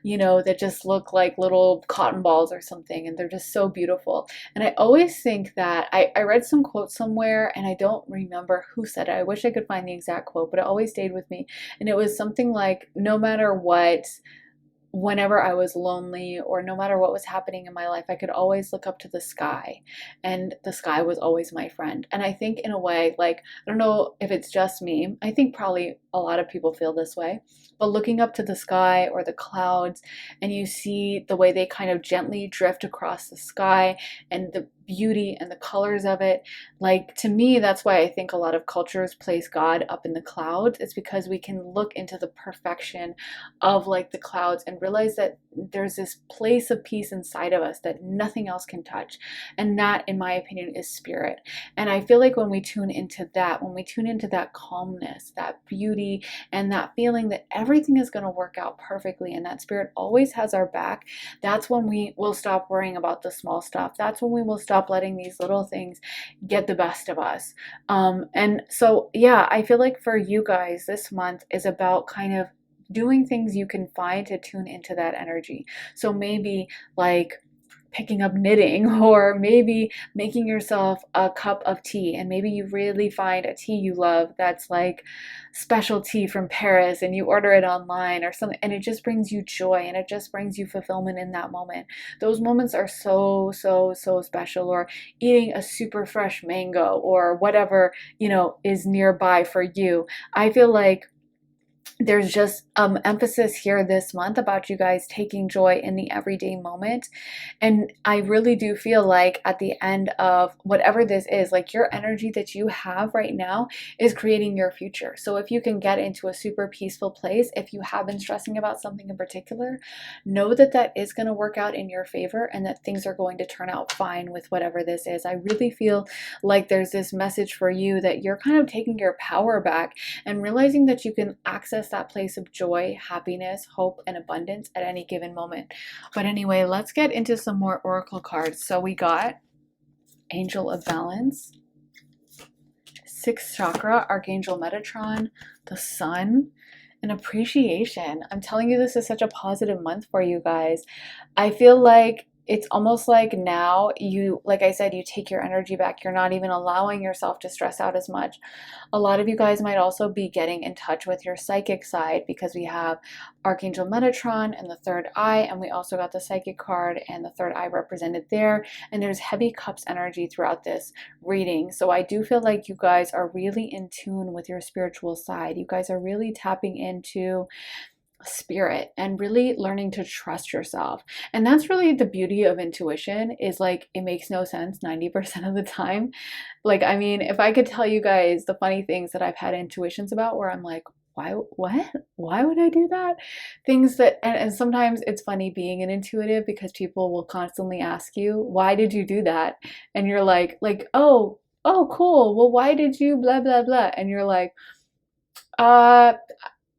you know, that just look like little cotton balls or something, and they're just so beautiful. And I always think that I read some quote somewhere, and I don't remember who said it. I wish I could find the exact quote, but it always stayed with me. And it was something like, no matter what, whenever I was lonely, or no matter what was happening in my life, I could always look up to the sky, and the sky was always my friend. And I think in a way, like, I don't know if it's just me, I think probably a lot of people feel this way, but looking up to the sky or the clouds, and you see the way they kind of gently drift across the sky, and the beauty and the colors of it, like, to me, that's why I think a lot of cultures place God up in the clouds. It's because we can look into the perfection of like the clouds and and realize that there's this place of peace inside of us that nothing else can touch. And that, in my opinion, is spirit. And I feel like when we tune into that, when we tune into that calmness, that beauty, and that feeling that everything is going to work out perfectly and that spirit always has our back, that's when we will stop worrying about the small stuff. That's when we will stop letting these little things get the best of us. And so, yeah, I feel like for you guys, this month is about kind of doing things you can find to tune into that energy. So maybe like picking up knitting, or maybe making yourself a cup of tea, and maybe you really find a tea you love that's like special tea from Paris and you order it online or something, and it just brings you joy and it just brings you fulfillment in that moment. Those moments are so special. Or eating a super fresh mango or whatever, is nearby for you. I feel like there's just emphasis here this month about you guys taking joy in the everyday moment. And I really do feel like at the end of whatever this is, like your energy that you have right now is creating your future. So if you can get into a super peaceful place, if you have been stressing about something in particular, know that that is going to work out in your favor and that things are going to turn out fine with whatever this is. I really feel like there's this message for you that you're kind of taking your power back and realizing that you can access that place of joy, happiness, hope, and abundance at any given moment. But anyway, let's get into some more oracle cards. So we got Angel of Balance, Sixth Chakra, Archangel Metatron, the Sun, and Appreciation. I'm telling you, this is such a positive month for you guys. I feel like it's almost like now you, like I said, you take your energy back. You're not even allowing yourself to stress out as much. A lot of you guys might also be getting in touch with your psychic side, because we have Archangel Metatron and the third eye, and we also got the psychic card and the third eye represented there. And there's heavy cups energy throughout this reading. So I do feel like you guys are really in tune with your spiritual side. You guys are really tapping into spirit and really learning to trust yourself. And that's really the beauty of intuition, is like it makes no sense 90% of the time. Like, I mean, if I could tell you guys the funny things that I've had intuitions about where I'm like, why would I do that? Things that, and sometimes it's funny being an intuitive, because people will constantly ask you, why did you do that? And you're like, oh cool, well, why did you blah blah blah? And you're like,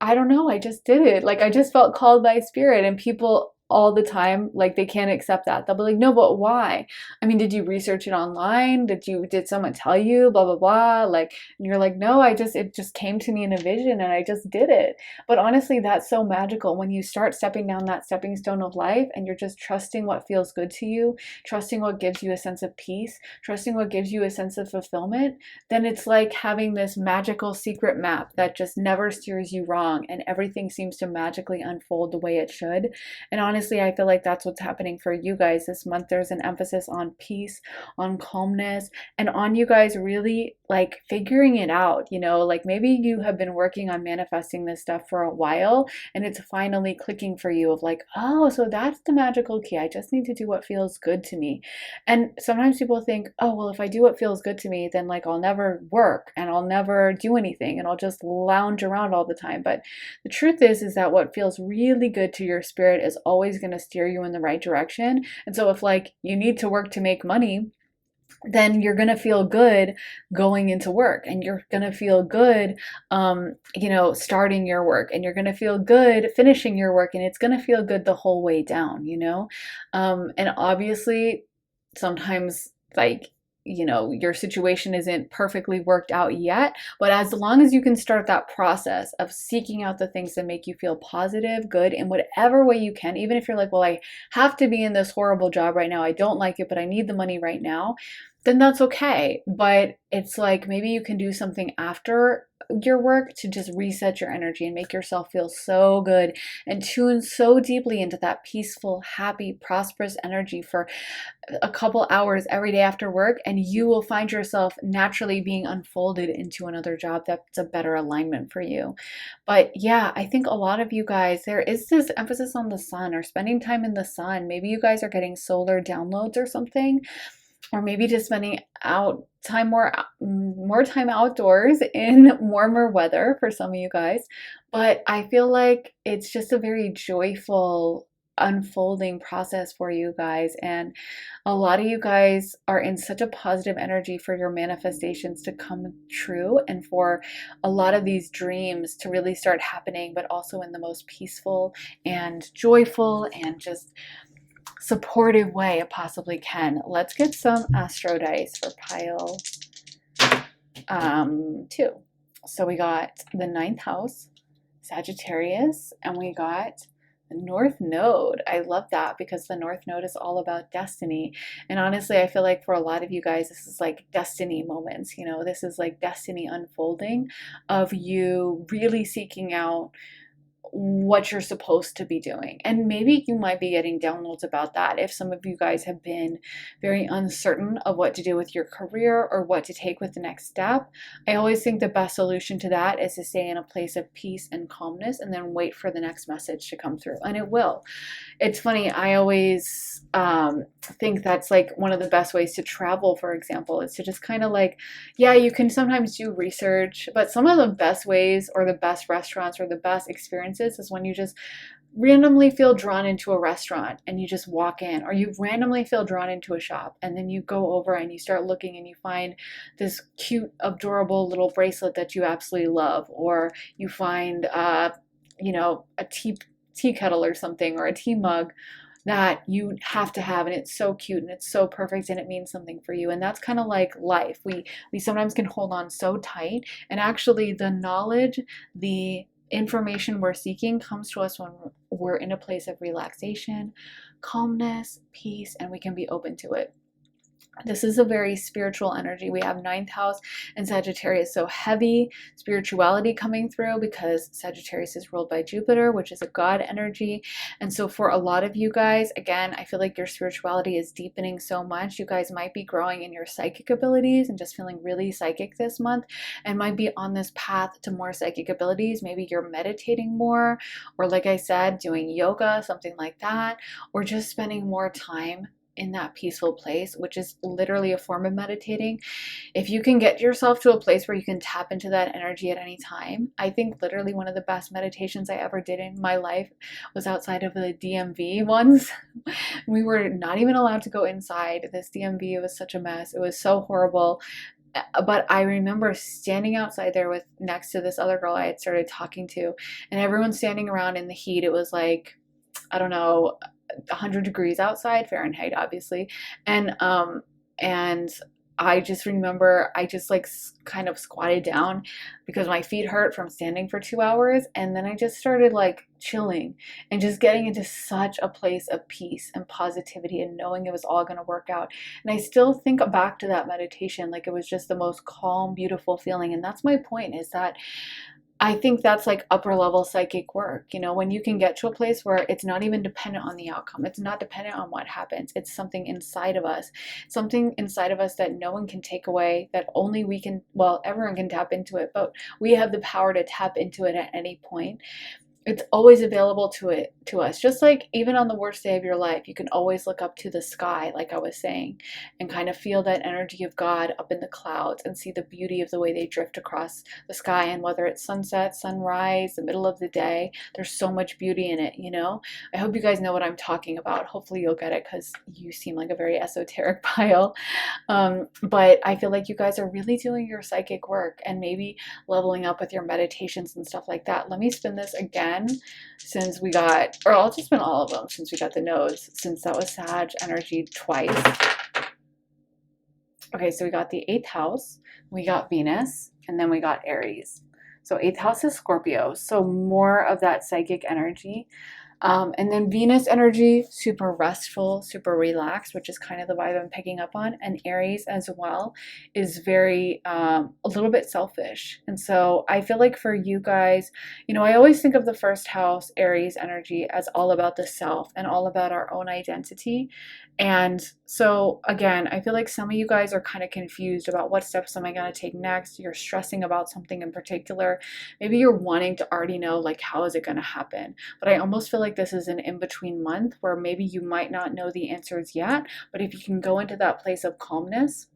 I don't know, I just did it. Like, I just felt called by spirit. And people all the time, like, they can't accept that. They'll be like, no, but why? I mean, did you research it online? Did someone tell you, blah blah blah? Like, and you're like, no, it just came to me in a vision and I just did it. But honestly, that's so magical when you start stepping down that stepping stone of life and you're just trusting what feels good to you, trusting what gives you a sense of peace, trusting what gives you a sense of fulfillment. Then it's like having this magical secret map that just never steers you wrong, and everything seems to magically unfold the way it should. And honestly, I feel like that's what's happening for you guys this month. There's an emphasis on peace, on calmness, and on you guys really like figuring it out. Like maybe you have been working on manifesting this stuff for a while and it's finally clicking for you of like, oh, so that's the magical key. I just need to do what feels good to me. And sometimes people think, oh, well, if I do what feels good to me, then like I'll never work and I'll never do anything and I'll just lounge around all the time. But the truth is that what feels really good to your spirit is always going to steer you in the right direction. And so if like you need to work to make money, then you're going to feel good going into work, and you're going to feel good, starting your work, and you're going to feel good finishing your work, and it's going to feel good the whole way down, and obviously sometimes like, your situation isn't perfectly worked out yet, but as long as you can start that process of seeking out the things that make you feel positive, good in whatever way you can, even if you're like, well, I have to be in this horrible job right now, I don't like it, but I need the money right now, then that's okay. But it's like maybe you can do something after your work to just reset your energy and make yourself feel so good and tune so deeply into that peaceful, happy, prosperous energy for a couple hours every day after work, and you will find yourself naturally being unfolded into another job that's a better alignment for you. But yeah, I think a lot of you guys, there is this emphasis on the sun or spending time in the sun. Maybe you guys are getting solar downloads or something. or maybe just spending out time more time outdoors in warmer weather for some of you guys. But I feel like it's just a very joyful unfolding process for you guys, and a lot of you guys are in such a positive energy for your manifestations to come true, and for a lot of these dreams to really start happening, but also in the most peaceful and joyful and just supportive way it possibly can. Let's get some astro dice for pile 2. So we got the ninth house, Sagittarius, and we got the North Node. I love that because the North Node is all about destiny. And honestly, I feel like for a lot of you guys, this is like destiny moments. You know, this is like destiny unfolding of you really seeking out what you're supposed to be doing. And maybe you might be getting downloads about that if some of you guys have been very uncertain of what to do with your career or what to take with the next step. I always think the best solution to that is to stay in a place of peace and calmness and then wait for the next message to come through, and it will. It's funny, I always think that's like one of the best ways to travel, for example, is to just kind of like, yeah, you can sometimes do research, but some of the best ways or the best restaurants or the best experiences is when you just randomly feel drawn into a restaurant and you just walk in, or you randomly feel drawn into a shop and then you go over and you start looking and you find this cute, adorable little bracelet that you absolutely love, or you find, you know, a tea kettle or something, or a tea mug that you have to have, and it's so cute and it's so perfect and it means something for you. And that's kind of like life. We sometimes can hold on so tight, and actually the knowledge, the information we're seeking comes to us when we're in a place of relaxation, calmness, peace, and we can be open to it. This is a very spiritual energy. We have ninth house and Sagittarius, so heavy spirituality coming through because Sagittarius is ruled by Jupiter, which is a God energy. And so for a lot of you guys, again, I feel like your spirituality is deepening so much. You guys might be growing in your psychic abilities and just feeling really psychic this month, and might be on this path to more psychic abilities. Maybe you're meditating more, or like I said, doing yoga, something like that, or just spending more time in that peaceful place, which is literally a form of meditating. If you can get yourself to a place where you can tap into that energy at any time, I think literally one of the best meditations I ever did in my life was outside of the DMV ones. We were not even allowed to go inside this DMV. It was such a mess. It was so horrible. But I remember standing outside there with next to this other girl I had started talking to, and everyone standing around in the heat. It was like, I don't know, 100 degrees outside, Fahrenheit, obviously. And I just remember I just like kind of squatted down because my feet hurt from standing for 2 hours. And then I just started like chilling and just getting into such a place of peace and positivity and knowing it was all going to work out. And I still think back to that meditation like it was just the most calm, beautiful feeling. And that's my point, is that I think that's like upper level psychic work, you know, when you can get to a place where it's not even dependent on the outcome. It's not dependent on what happens. It's something inside of us, that no one can take away, that only we can, well, everyone can tap into it, but we have the power to tap into it at any point. It's always available to us. Just like even on the worst day of your life, you can always look up to the sky, like I was saying, and kind of feel that energy of God up in the clouds and see the beauty of the way they drift across the sky. And whether it's sunset, sunrise, the middle of the day, there's so much beauty in it, you know? I hope you guys know what I'm talking about. Hopefully you'll get it because you seem like a very esoteric pile. But I feel like you guys are really doing your psychic work and maybe leveling up with your meditations and stuff like that. Let me spin this again, since we got, or I'll just spin all of them since we got the nodes, since that was Sag energy twice. Okay, so we got the 8th house, we got Venus, and then we got Aries. So 8th house is Scorpio, so more of that psychic energy. And then Venus energy, super restful, super relaxed, which is kind of the vibe I'm picking up on. And Aries as well is very, a little bit selfish. And so I feel like for you guys, you know, I always think of the first house, Aries energy, as all about the self and all about our own identity. And so again, I feel like some of you guys are kind of confused about what steps am I going to take next. You're stressing about something in particular. Maybe you're wanting to already know, like, how is it going to happen? But I almost feel like like this is an in-between month where maybe you might not know the answers yet, but if you can go into that place of calmness,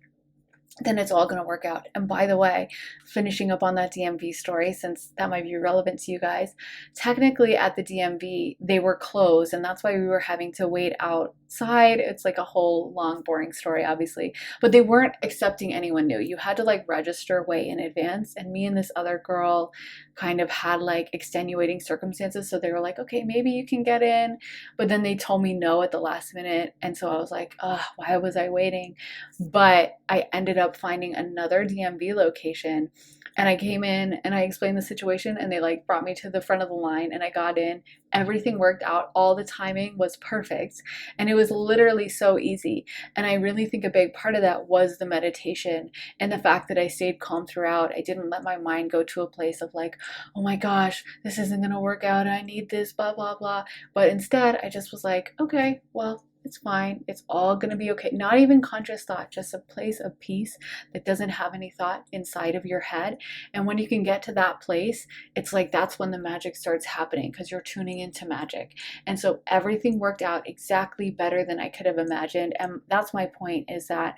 then it's all going to work out. And by the way, finishing up on that DMV story, since that might be relevant to you guys, technically at the DMV, they were closed, and that's why we were having to wait outside. It's like a whole long, boring story, obviously, but they weren't accepting anyone new. You had to like register way in advance, and me and this other girl kind of had like extenuating circumstances, so they were like, okay, maybe you can get in, but then they told me no at the last minute, and so I was like, why was I waiting? But I ended up finding another DMV location, and I came in and I explained the situation, and they like brought me to the front of the line, and I got in. Everything worked out. All the timing was perfect, and it was literally so easy. And I really think a big part of that was the meditation and the fact that I stayed calm throughout. I didn't let my mind go to a place of like, oh my gosh, this isn't gonna work out, I need this, blah blah blah. But instead I just was like, okay, well, it's fine. It's all going to be okay. Not even conscious thought, just a place of peace that doesn't have any thought inside of your head. And when you can get to that place, it's like that's when the magic starts happening, because you're tuning into magic. And so everything worked out exactly better than I could have imagined. And that's my point, is that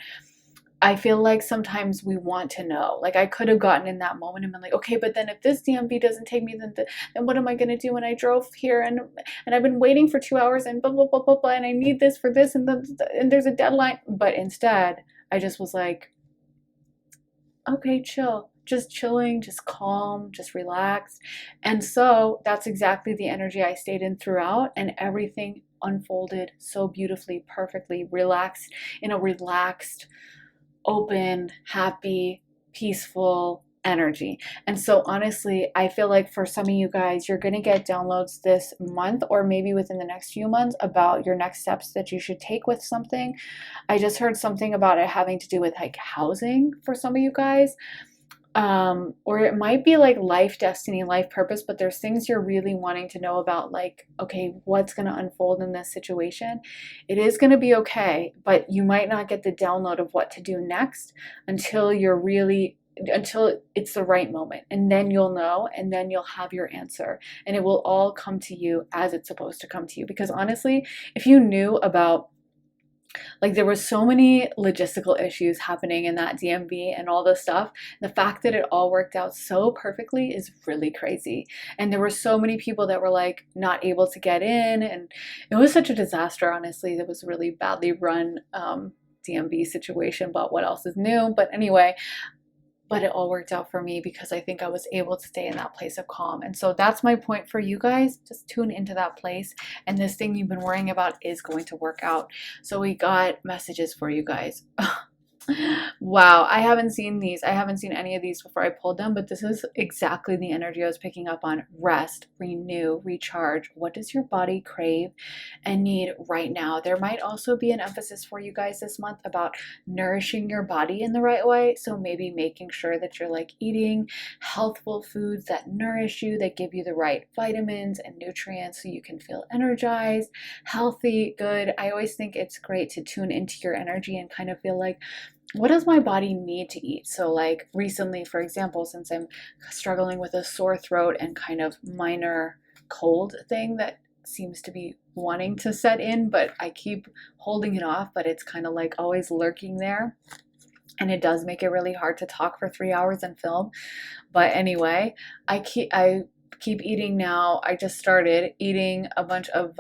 I feel like sometimes we want to know. Like I could have gotten in that moment and been like, okay, but then if this DMV doesn't take me, then what am I going to do when I drove here and I've been waiting for 2 hours and blah blah blah blah blah, and I need this for this, and and there's a deadline. But instead, I just was like, okay, chill. Just chilling, just calm, just relaxed. And so that's exactly the energy I stayed in throughout, and everything unfolded so beautifully, perfectly, relaxed, in a relaxed, open, happy, peaceful energy. And so honestly, I feel like for some of you guys, you're going to get downloads this month, or maybe within the next few months, about your next steps that you should take with something. I just heard something about it having to do with like housing for some of you guys. Or it might be like life destiny, life purpose, but there's things you're really wanting to know about, like, okay, what's going to unfold in this situation? It is going to be okay, but you might not get the download of what to do next until until it's the right moment. And then you'll know, and then you'll have your answer, and it will all come to you as it's supposed to come to you. Because honestly, if you knew about, like, there were so many logistical issues happening in that DMV and all this stuff. The fact that it all worked out so perfectly is really crazy. And there were so many people that were like not able to get in, and it was such a disaster, honestly. It was a really badly run DMV situation, but what else is new? But anyway, but it all worked out for me because I think I was able to stay in that place of calm. And so that's my point for you guys. Just tune into that place, and this thing you've been worrying about is going to work out. So we got messages for you guys. Wow, I haven't seen these. I haven't seen any of these before I pulled them, but this is exactly the energy I was picking up on. Rest, renew, recharge. What does your body crave and need right now? There might also be an emphasis for you guys this month about nourishing your body in the right way. So maybe making sure that you're like eating healthful foods that nourish you, that give you the right vitamins and nutrients so you can feel energized, healthy, good. I always think it's great to tune into your energy and kind of feel like, what does my body need to eat? So like recently, for example, since I'm struggling with a sore throat and kind of minor cold thing that seems to be wanting to set in, but I keep holding it off, but it's kind of like always lurking there. And it does make it really hard to talk for 3 hours and film. But anyway, I keep eating now. I just started eating a bunch of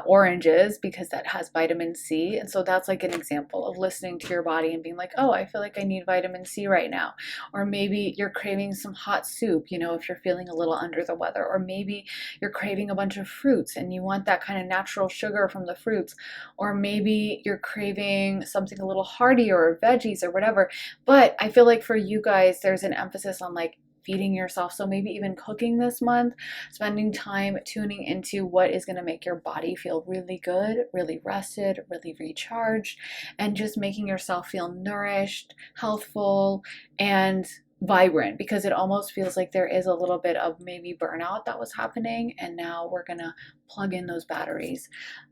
oranges, because that has vitamin C. And so that's like an example of listening to your body and being like, oh, I feel like I need vitamin C right now. Or maybe you're craving some hot soup, if you're feeling a little under the weather. Or maybe you're craving a bunch of fruits and you want that kind of natural sugar from the fruits. Or maybe you're craving something a little heartier, or veggies or whatever. But I feel like for you guys, there's an emphasis on like feeding yourself. So maybe even cooking this month, spending time tuning into what is going to make your body feel really good, really rested, really recharged, and just making yourself feel nourished, healthful, and vibrant, because it almost feels like there is a little bit of maybe burnout that was happening, and now we're gonna plug in those batteries.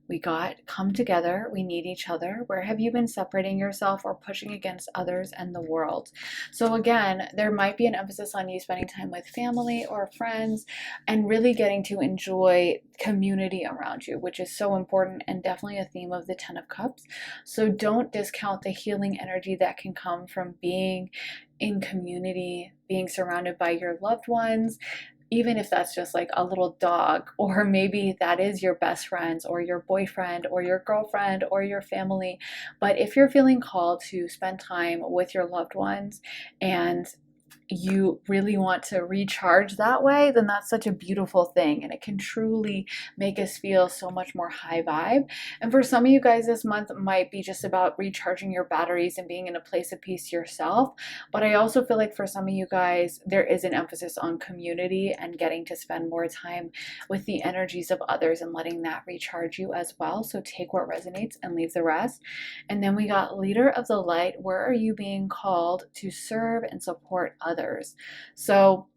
We got come together, we need each other. Where have you been separating yourself or pushing against others and the world? So again, there might be an emphasis on you spending time with family or friends and really getting to enjoy community around you, which is so important and definitely a theme of the 10 of Cups. So don't discount the healing energy that can come from being in community, being surrounded by your loved ones, even if that's just like a little dog, or maybe that is your best friends or your boyfriend or your girlfriend or your family. But if you're feeling called to spend time with your loved ones and you really want to recharge that way, then that's such a beautiful thing, and it can truly make us feel so much more high vibe. And for some of you guys, this month might be just about recharging your batteries and being in a place of peace yourself. But I also feel like for some of you guys, there is an emphasis on community and getting to spend more time with the energies of others and letting that recharge you as well. So take what resonates and leave the rest. And then we got leader of the light. Where are you being called to serve and support others? So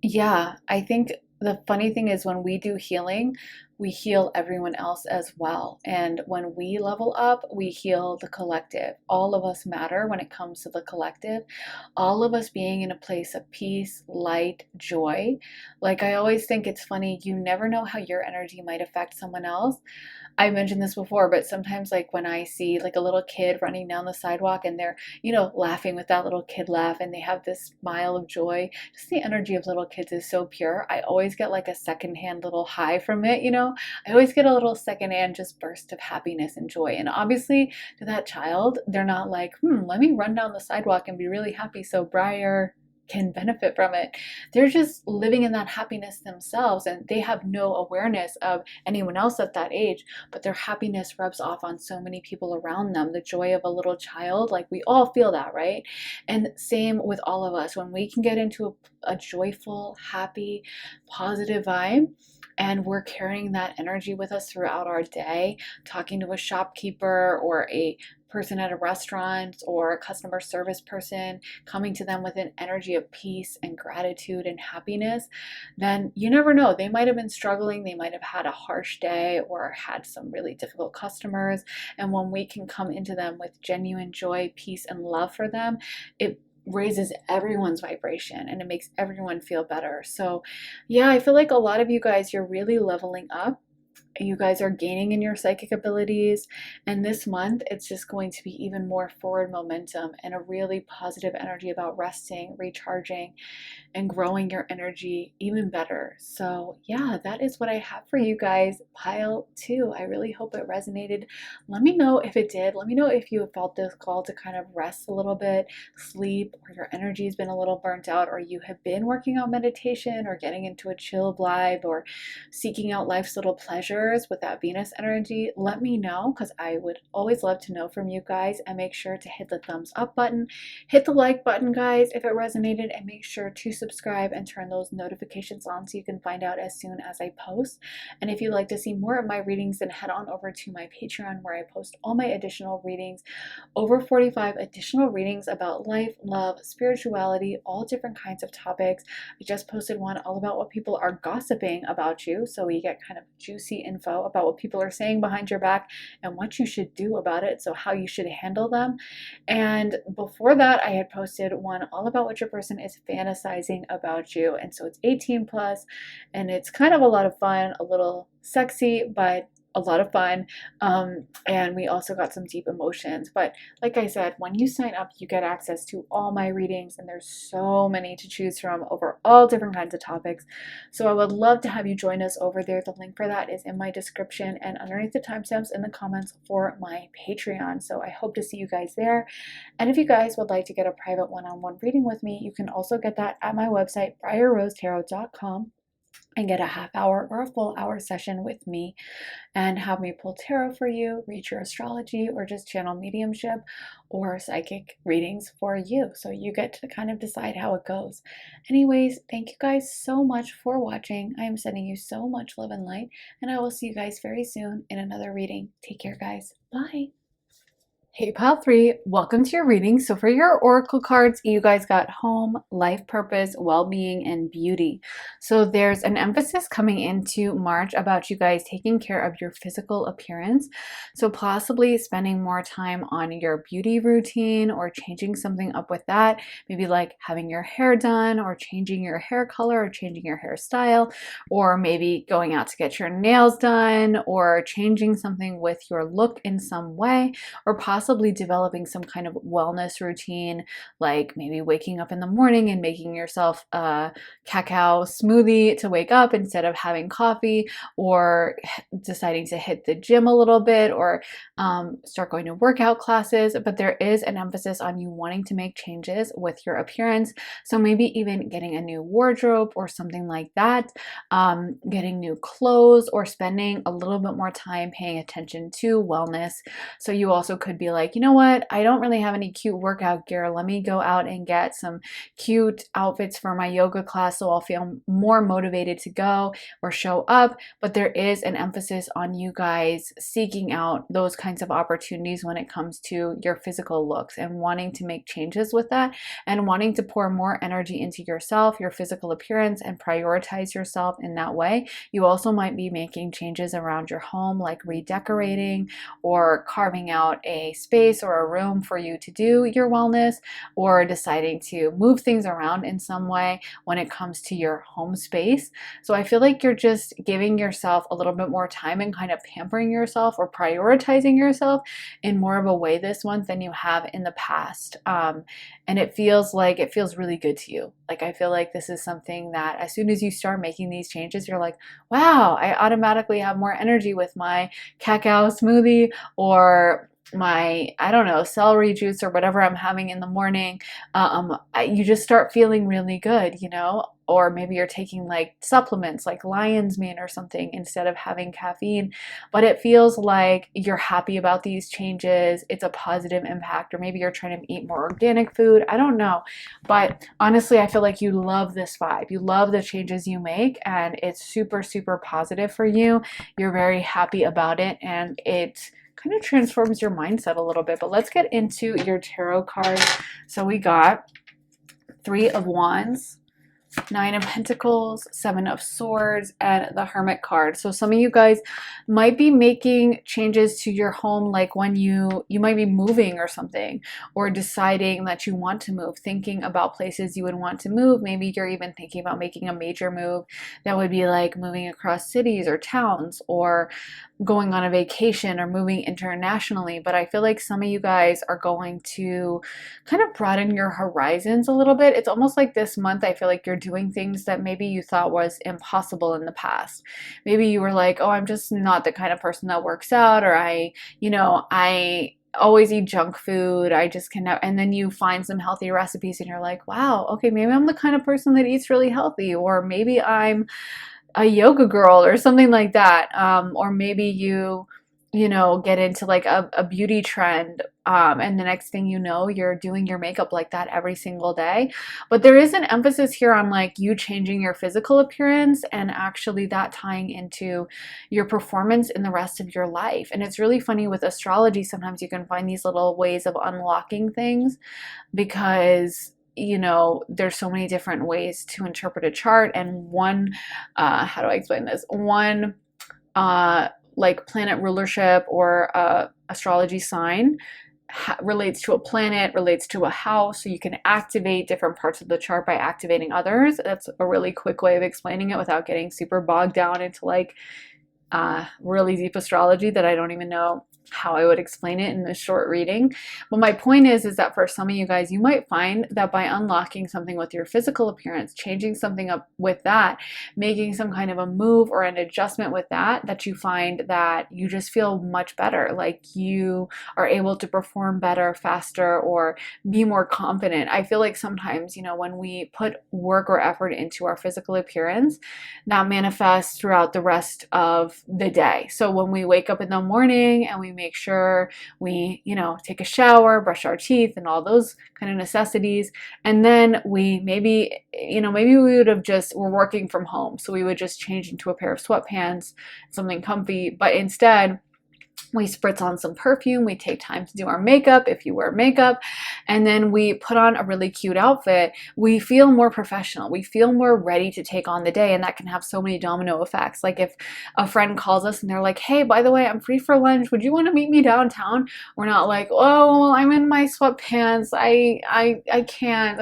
yeah, I think the funny thing is when we do healing, we heal everyone else as well. And when we level up, we heal the collective. All of us matter when it comes to the collective. All of us being in a place of peace, light, joy. Like I always think it's funny, you never know how your energy might affect someone else. I mentioned this before, but sometimes like when I see like a little kid running down the sidewalk and they're, laughing with that little kid laugh and they have this smile of joy, just the energy of little kids is so pure. I always get like a secondhand little high from it. I always get a little secondhand just burst of happiness and joy. And obviously to that child, they're not like, let me run down the sidewalk and be really happy so Briar can benefit from it. They're just living in that happiness themselves, and they have no awareness of anyone else at that age, but their happiness rubs off on so many people around them. The joy of a little child, like we all feel that, right? And same with all of us. When we can get into a joyful, happy, positive vibe, and we're carrying that energy with us throughout our day, talking to a shopkeeper or a person at a restaurant or a customer service person, coming to them with an energy of peace and gratitude and happiness, then you never know. They might have been struggling. They might have had a harsh day or had some really difficult customers. And when we can come into them with genuine joy, peace, and love for them, it raises everyone's vibration and it makes everyone feel better. So yeah, I feel like a lot of you guys, you're really leveling up. You guys are gaining in your psychic abilities, and this month it's just going to be even more forward momentum and a really positive energy about resting, recharging, and growing your energy even better. So yeah, that is what I have for you guys. Pile 2. I really hope it resonated. Let me know if it did. Let me know if you have felt this call to kind of rest a little bit, sleep, or your energy has been a little burnt out, or you have been working on meditation or getting into a chill vibe or seeking out life's little pleasures with that Venus energy. Let me know, because I would always love to know from you guys. And make sure to hit the thumbs up button, hit the like button, guys, if it resonated, and make sure to subscribe and turn those notifications on so you can find out as soon as I post. And if you'd like to see more of my readings, then head on over to my Patreon, where I post all my additional readings, over 45 additional readings about life, love, spirituality, all different kinds of topics. I just posted one all about what people are gossiping about you, so we get kind of juicy info about what people are saying behind your back and what you should do about it, so how you should handle them. And before that, I had posted one all about what your person is fantasizing about you, and so it's 18 plus, and it's kind of a lot of fun, a little sexy, but a lot of fun. And we also got some deep emotions. But like I said, when you sign up, you get access to all my readings, and there's so many to choose from over all different kinds of topics. So I would love to have you join us over there. The link for that is in my description and underneath the timestamps in the comments for my Patreon. So I hope to see you guys there. And if you guys would like to get a private one-on-one reading with me, you can also get that at my website, briarrosetarot.com, and get a half hour or a full hour session with me and have me pull tarot for you, read your astrology, or just channel mediumship or psychic readings for you. So you get to kind of decide how it goes. Anyways, thank you guys so much for watching. I am sending you so much love and light, and I will see you guys very soon in another reading. Take care, guys. Bye. Hey Pile 3, welcome to your reading. So for your oracle cards, you guys got home, life purpose, well-being, and beauty. So there's an emphasis coming into March about you guys taking care of your physical appearance. So possibly spending more time on your beauty routine or changing something up with that. Maybe like having your hair done or changing your hair color or changing your hairstyle, or maybe going out to get your nails done or changing something with your look in some way, or possibly developing some kind of wellness routine, like maybe waking up in the morning and making yourself a cacao smoothie to wake up instead of having coffee, or deciding to hit the gym a little bit, or start going to workout classes. But there is an emphasis on you wanting to make changes with your appearance. So maybe even getting a new wardrobe or something like that, getting new clothes, or spending a little bit more time paying attention to wellness. So you also could be like, you know what, I don't really have any cute workout gear. Let me go out and get some cute outfits for my yoga class so I'll feel more motivated to go or show up. But there is an emphasis on you guys seeking out those kinds of opportunities when it comes to your physical looks and wanting to make changes with that and wanting to pour more energy into yourself, your physical appearance, and prioritize yourself in that way. You also might be making changes around your home, like redecorating or carving out a space or a room for you to do your wellness, or deciding to move things around in some way when it comes to your home space. So I feel like you're just giving yourself a little bit more time and kind of pampering yourself or prioritizing yourself in more of a way this month than you have in the past. And it feels really good to you. Like, I feel like this is something that as soon as you start making these changes, you're like, wow, I automatically have more energy with my cacao smoothie or my, I don't know, celery juice or whatever I'm having in the morning. You just start feeling really good, you know? Or maybe you're taking like supplements like lion's mane or something instead of having caffeine, but it feels like you're happy about these changes. It's a positive impact. Or maybe you're trying to eat more organic food. I don't know. But honestly, I feel like you love this vibe. You love the changes you make, and it's super, super positive for you. You're very happy about it, and it kind of transforms your mindset a little bit. But let's get into your tarot cards. So we got Three of Wands, Nine of Pentacles, Seven of Swords, and the Hermit card. So some of you guys might be making changes to your home, like when you might be moving or something, or deciding that you want to move, thinking about places you would want to move. Maybe you're even thinking about making a major move that would be like moving across cities or towns, or going on a vacation or moving internationally. But I feel like some of you guys are going to kind of broaden your horizons a little bit. It's almost like this month I feel like you're doing things that maybe you thought was impossible in the past. Maybe you were like, oh, I'm just not the kind of person that works out, or I always eat junk food. I just cannot. And then you find some healthy recipes and you're like, wow, okay, maybe I'm the kind of person that eats really healthy, or maybe I'm a yoga girl or something like that. Or maybe you know, get into like a beauty trend. And the next thing you know, you're doing your makeup like that every single day. But there is an emphasis here on like you changing your physical appearance and actually that tying into your performance in the rest of your life. And it's really funny with astrology, sometimes you can find these little ways of unlocking things, because you know, there's so many different ways to interpret a chart. And one, how do I explain this? One, like planet rulership or astrology sign relates to a planet, relates to a house. So you can activate different parts of the chart by activating others. That's a really quick way of explaining it without getting super bogged down into like really deep astrology that I don't even know how I would explain it in this short reading. But my point is that for some of you guys, you might find that by unlocking something with your physical appearance, changing something up with that, making some kind of a move or an adjustment with that, that you find that you just feel much better. Like you are able to perform better, faster, or be more confident. I feel like sometimes, you know, when we put work or effort into our physical appearance, that manifests throughout the rest of the day. So when we wake up in the morning and we make sure we, you know, take a shower, brush our teeth, and all those kind of necessities, and then we maybe we would have just, we're working from home, so we would just change into a pair of sweatpants, something comfy, but instead We spritz on some perfume, we take time to do our makeup if you wear makeup, and then we put on a really cute outfit. We feel more professional. We feel more ready to take on the day, and that can have so many domino effects. Like if a friend calls us and they're like, hey, by the way, I'm free for lunch. Would you want to meet me downtown? We're not like, oh, well, I'm in my sweatpants. I can't.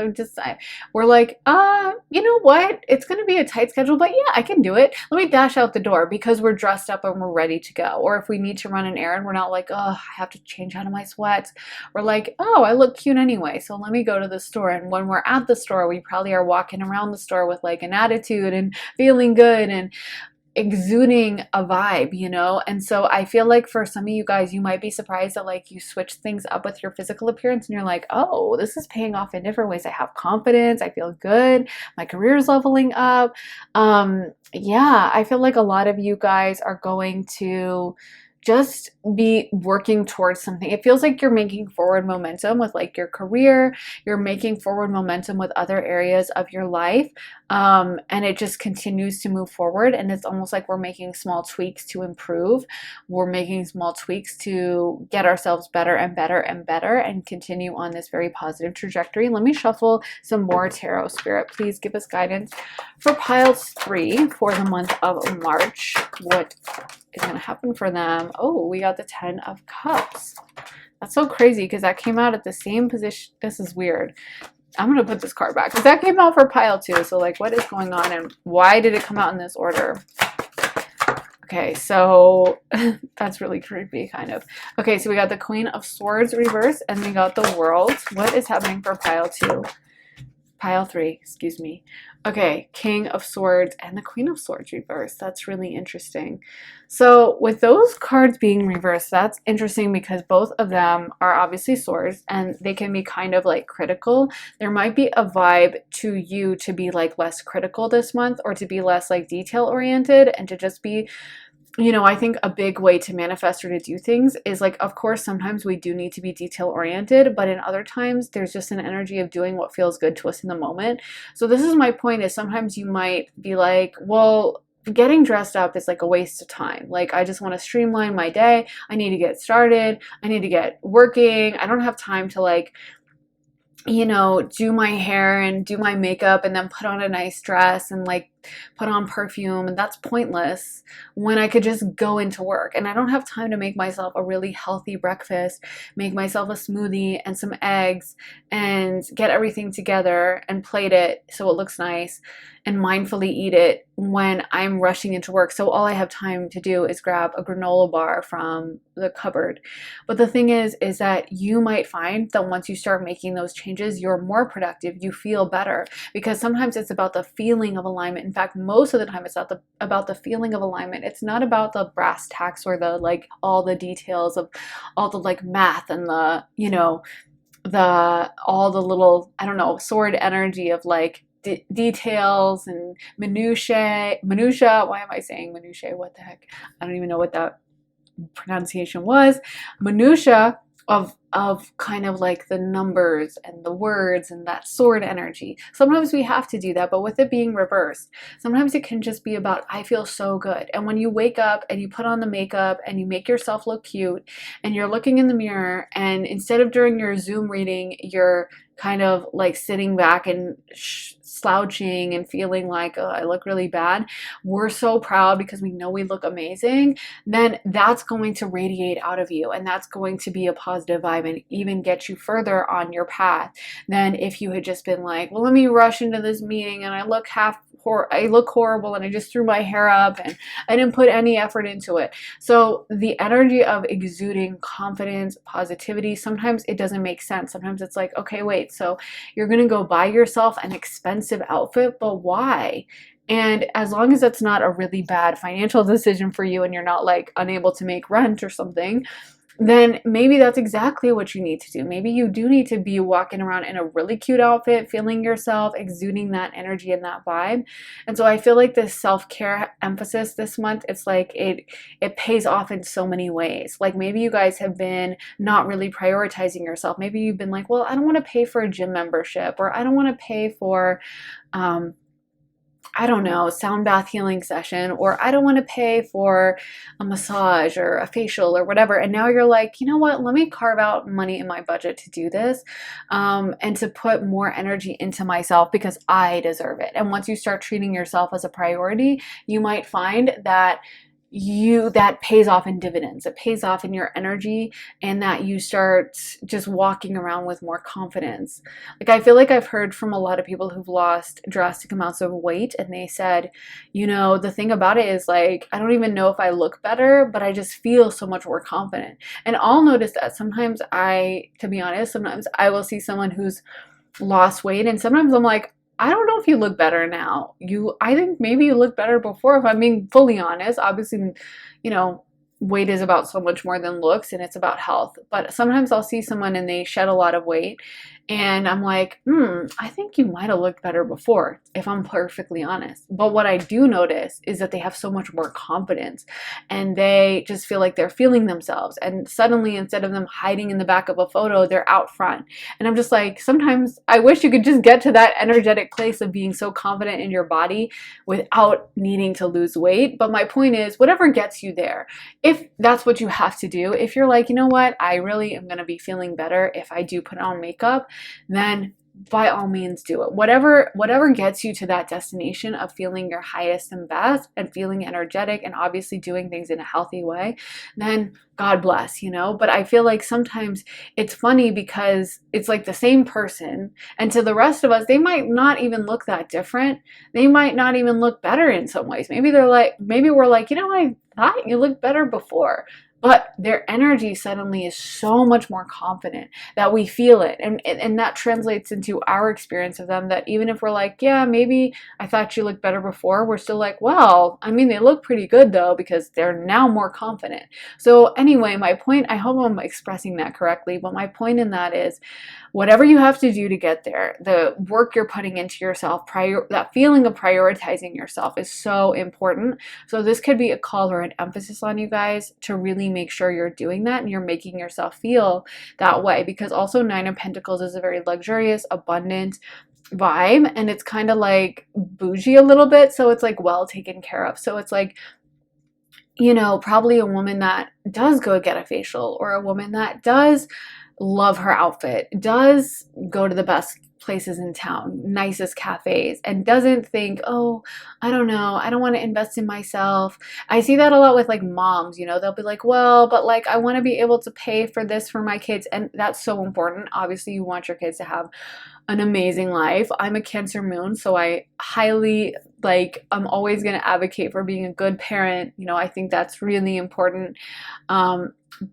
We're like, you know what? It's going to be a tight schedule, but yeah, I can do it. Let me dash out the door because we're dressed up and we're ready to go. Or if we need to run an errand, we're not like, oh, I have to change out of my sweats. We're like, oh, I look cute anyway, so let me go to the store. And when we're at the store, we probably are walking around the store with like an attitude and feeling good and exuding a vibe, you know? And so I feel like for some of you guys, you might be surprised that like you switch things up with your physical appearance and you're like, oh, this is paying off in different ways. I have confidence, I feel good, my career is leveling up. Yeah, I feel like a lot of you guys are going to just be working towards something. It feels like you're making forward momentum with like your career, you're making forward momentum with other areas of your life, and it just continues to move forward. And it's almost like we're making small tweaks to improve. We're making small tweaks to get ourselves better and better and better and continue on this very positive trajectory. Let me shuffle some more tarot. Spirit, please give us guidance for piles 3 for the month of March. What is going to happen for them? Oh, we got the 10 of Cups. That's so crazy because that came out at the same position. This is weird. I'm going to put this card back because that came out for pile 2. So like, what is going on and why did it come out in this order? Okay, so that's really creepy, kind of. Okay, so we got the Queen of Swords reverse and we got the World. What is happening for pile 2? Pile 3, excuse me. Okay, King of Swords and the Queen of Swords reversed. That's really interesting. So with those cards being reversed, that's interesting because both of them are obviously swords and they can be kind of like critical. There might be a vibe to you to be like less critical this month or to be less like detail oriented and to just be, you know, I think a big way to manifest or to do things is like, of course, sometimes we do need to be detail oriented, but in other times there's just an energy of doing what feels good to us in the moment. So this is my point, is sometimes you might be like, well, getting dressed up is like a waste of time. Like, I just want to streamline my day. I need to get started. I need to get working. I don't have time to like, you know, do my hair and do my makeup and then put on a nice dress and like put on perfume, and that's pointless when I could just go into work. And I don't have time to make myself a really healthy breakfast, make myself a smoothie and some eggs and get everything together and plate it so it looks nice and mindfully eat it when I'm rushing into work. So all I have time to do is grab a granola bar from the cupboard. But the thing is that you might find that once you start making those changes, you're more productive, you feel better, because sometimes it's about the feeling of alignment. In fact, most of the time it's not about the feeling of alignment. It's not about the brass tacks or the like all the details of all the like math and the, you know, all the little, I don't know, sword energy of like details and minutia. Why am I saying minutia? What the heck? I don't even know what that pronunciation was. Minutia of kind of like the numbers and the words and that sword energy. Sometimes we have to do that, but with it being reversed, sometimes it can just be about, I feel so good. And when you wake up and you put on the makeup and you make yourself look cute and you're looking in the mirror, and instead of during your Zoom reading, you're kind of like sitting back and slouching and feeling like, oh, I look really bad, we're so proud because we know we look amazing, then that's going to radiate out of you, and that's going to be a positive vibe and even get you further on your path than if you had just been like, well, let me rush into this meeting and I look horrible and I just threw my hair up and I didn't put any effort into it. So the energy of exuding confidence, positivity, sometimes it doesn't make sense. Sometimes it's like, okay, wait, so you're gonna go buy yourself an expensive outfit, but why? And as long as it's not a really bad financial decision for you and you're not like unable to make rent or something, then maybe that's exactly what you need to do. Maybe you do need to be walking around in a really cute outfit, feeling yourself, exuding that energy and that vibe. And so I feel like this self-care emphasis this month, it's like it pays off in so many ways. Like maybe you guys have been not really prioritizing yourself. Maybe you've been like, well, I don't want to pay for a gym membership, or I don't want to pay for I don't know, sound bath healing session, or I don't want to pay for a massage or a facial or whatever. And now you're like, you know what? Let me carve out money in my budget to do this, and to put more energy into myself because I deserve it. And once you start treating yourself as a priority, you might find that that pays off in dividends. It pays off in your energy, and that you start just walking around with more confidence. Like, I feel like I've heard from a lot of people who've lost drastic amounts of weight, and they said, the thing about it is, like, I don't even know if I look better, but I just feel so much more confident. And I'll notice that sometimes to be honest, sometimes I will see someone who's lost weight, and sometimes I'm like, I don't know if you look better now. I think maybe you looked better before, if I'm being fully honest. Obviously, you know, weight is about so much more than looks, and it's about health. But sometimes I'll see someone and they shed a lot of weight, and I'm like, I think you might have looked better before, if I'm perfectly honest. But what I do notice is that they have so much more confidence, and they just feel like they're feeling themselves. And suddenly, instead of them hiding in the back of a photo, they're out front. And I'm just like, sometimes I wish you could just get to that energetic place of being so confident in your body without needing to lose weight. But my point is, whatever gets you there, if that's what you have to do, if you're like, you know what, I really am going to be feeling better if I do put on makeup, then by all means do it. Whatever gets you to that destination of feeling your highest and best and feeling energetic and obviously doing things in a healthy way, then God bless, But I feel like sometimes it's funny because it's like the same person, and to the rest of us, they might not even look that different. They might not even look better in some ways. Maybe we're like, I thought you looked better before. But their energy suddenly is so much more confident that we feel it. And that translates into our experience of them, that even if we're like, yeah, maybe I thought you looked better before, we're still like, well, I mean, they look pretty good though, because they're now more confident. So anyway, my point, I hope I'm expressing that correctly, but my point in that is, whatever you have to do to get there, the work you're putting into yourself, that feeling of prioritizing yourself is so important. So this could be a call or an emphasis on you guys to really make sure you're doing that and you're making yourself feel that way, because also Nine of Pentacles is a very luxurious, abundant vibe, and it's kind of like bougie a little bit, so it's like well taken care of. So it's like, probably a woman that does go get a facial, or a woman that does love her outfit, does go to the best places in town, nicest cafes, and doesn't think, oh, I don't know, I don't want to invest in myself. I see that a lot with like moms, they'll be like, well, but like I want to be able to pay for this for my kids. And that's so important. Obviously, you want your kids to have an amazing life. I'm a Cancer moon, so I highly I'm always going to advocate for being a good parent. I think that's really important.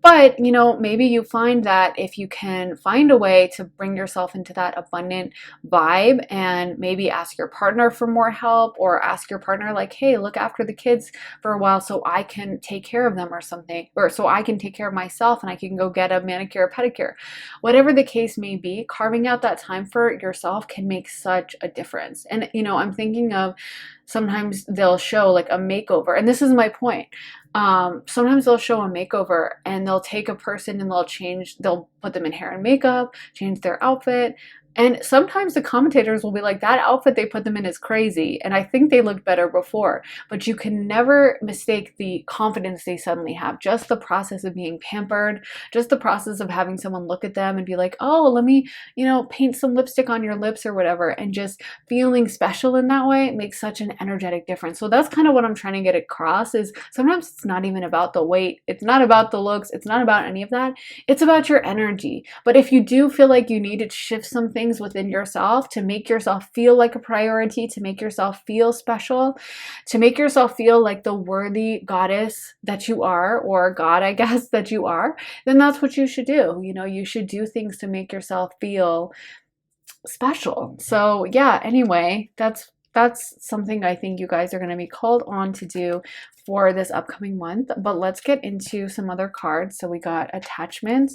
But, maybe you find that if you can find a way to bring yourself into that abundant vibe, and maybe ask your partner for more help, or ask your partner like, hey, look after the kids for a while so I can take care of them or something, or so I can take care of myself and I can go get a manicure or pedicure. Whatever the case may be, carving out that time for yourself can make such a difference. And, I'm thinking of, sometimes they'll show like a makeover, and this is my point. Sometimes they'll show a makeover and they'll take a person and they'll put them in hair and makeup, change their outfit. And sometimes the commentators will be like, that outfit they put them in is crazy, and I think they looked better before. But you can never mistake the confidence they suddenly have. Just the process of being pampered, just the process of having someone look at them and be like, oh, let me, paint some lipstick on your lips or whatever, and just feeling special in that way makes such an energetic difference. So that's kind of what I'm trying to get across, is sometimes it's not even about the weight. It's not about the looks. It's not about any of that. It's about your energy. But if you do feel like you need to shift something within yourself to make yourself feel like a priority, to make yourself feel special, to make yourself feel like the worthy goddess that you are, or God, I guess, that you are, then that's what you should do. You should do things to make yourself feel special. So yeah, anyway, that's something I think you guys are going to be called on to do for this upcoming month. But let's get into some other cards. So we got attachment,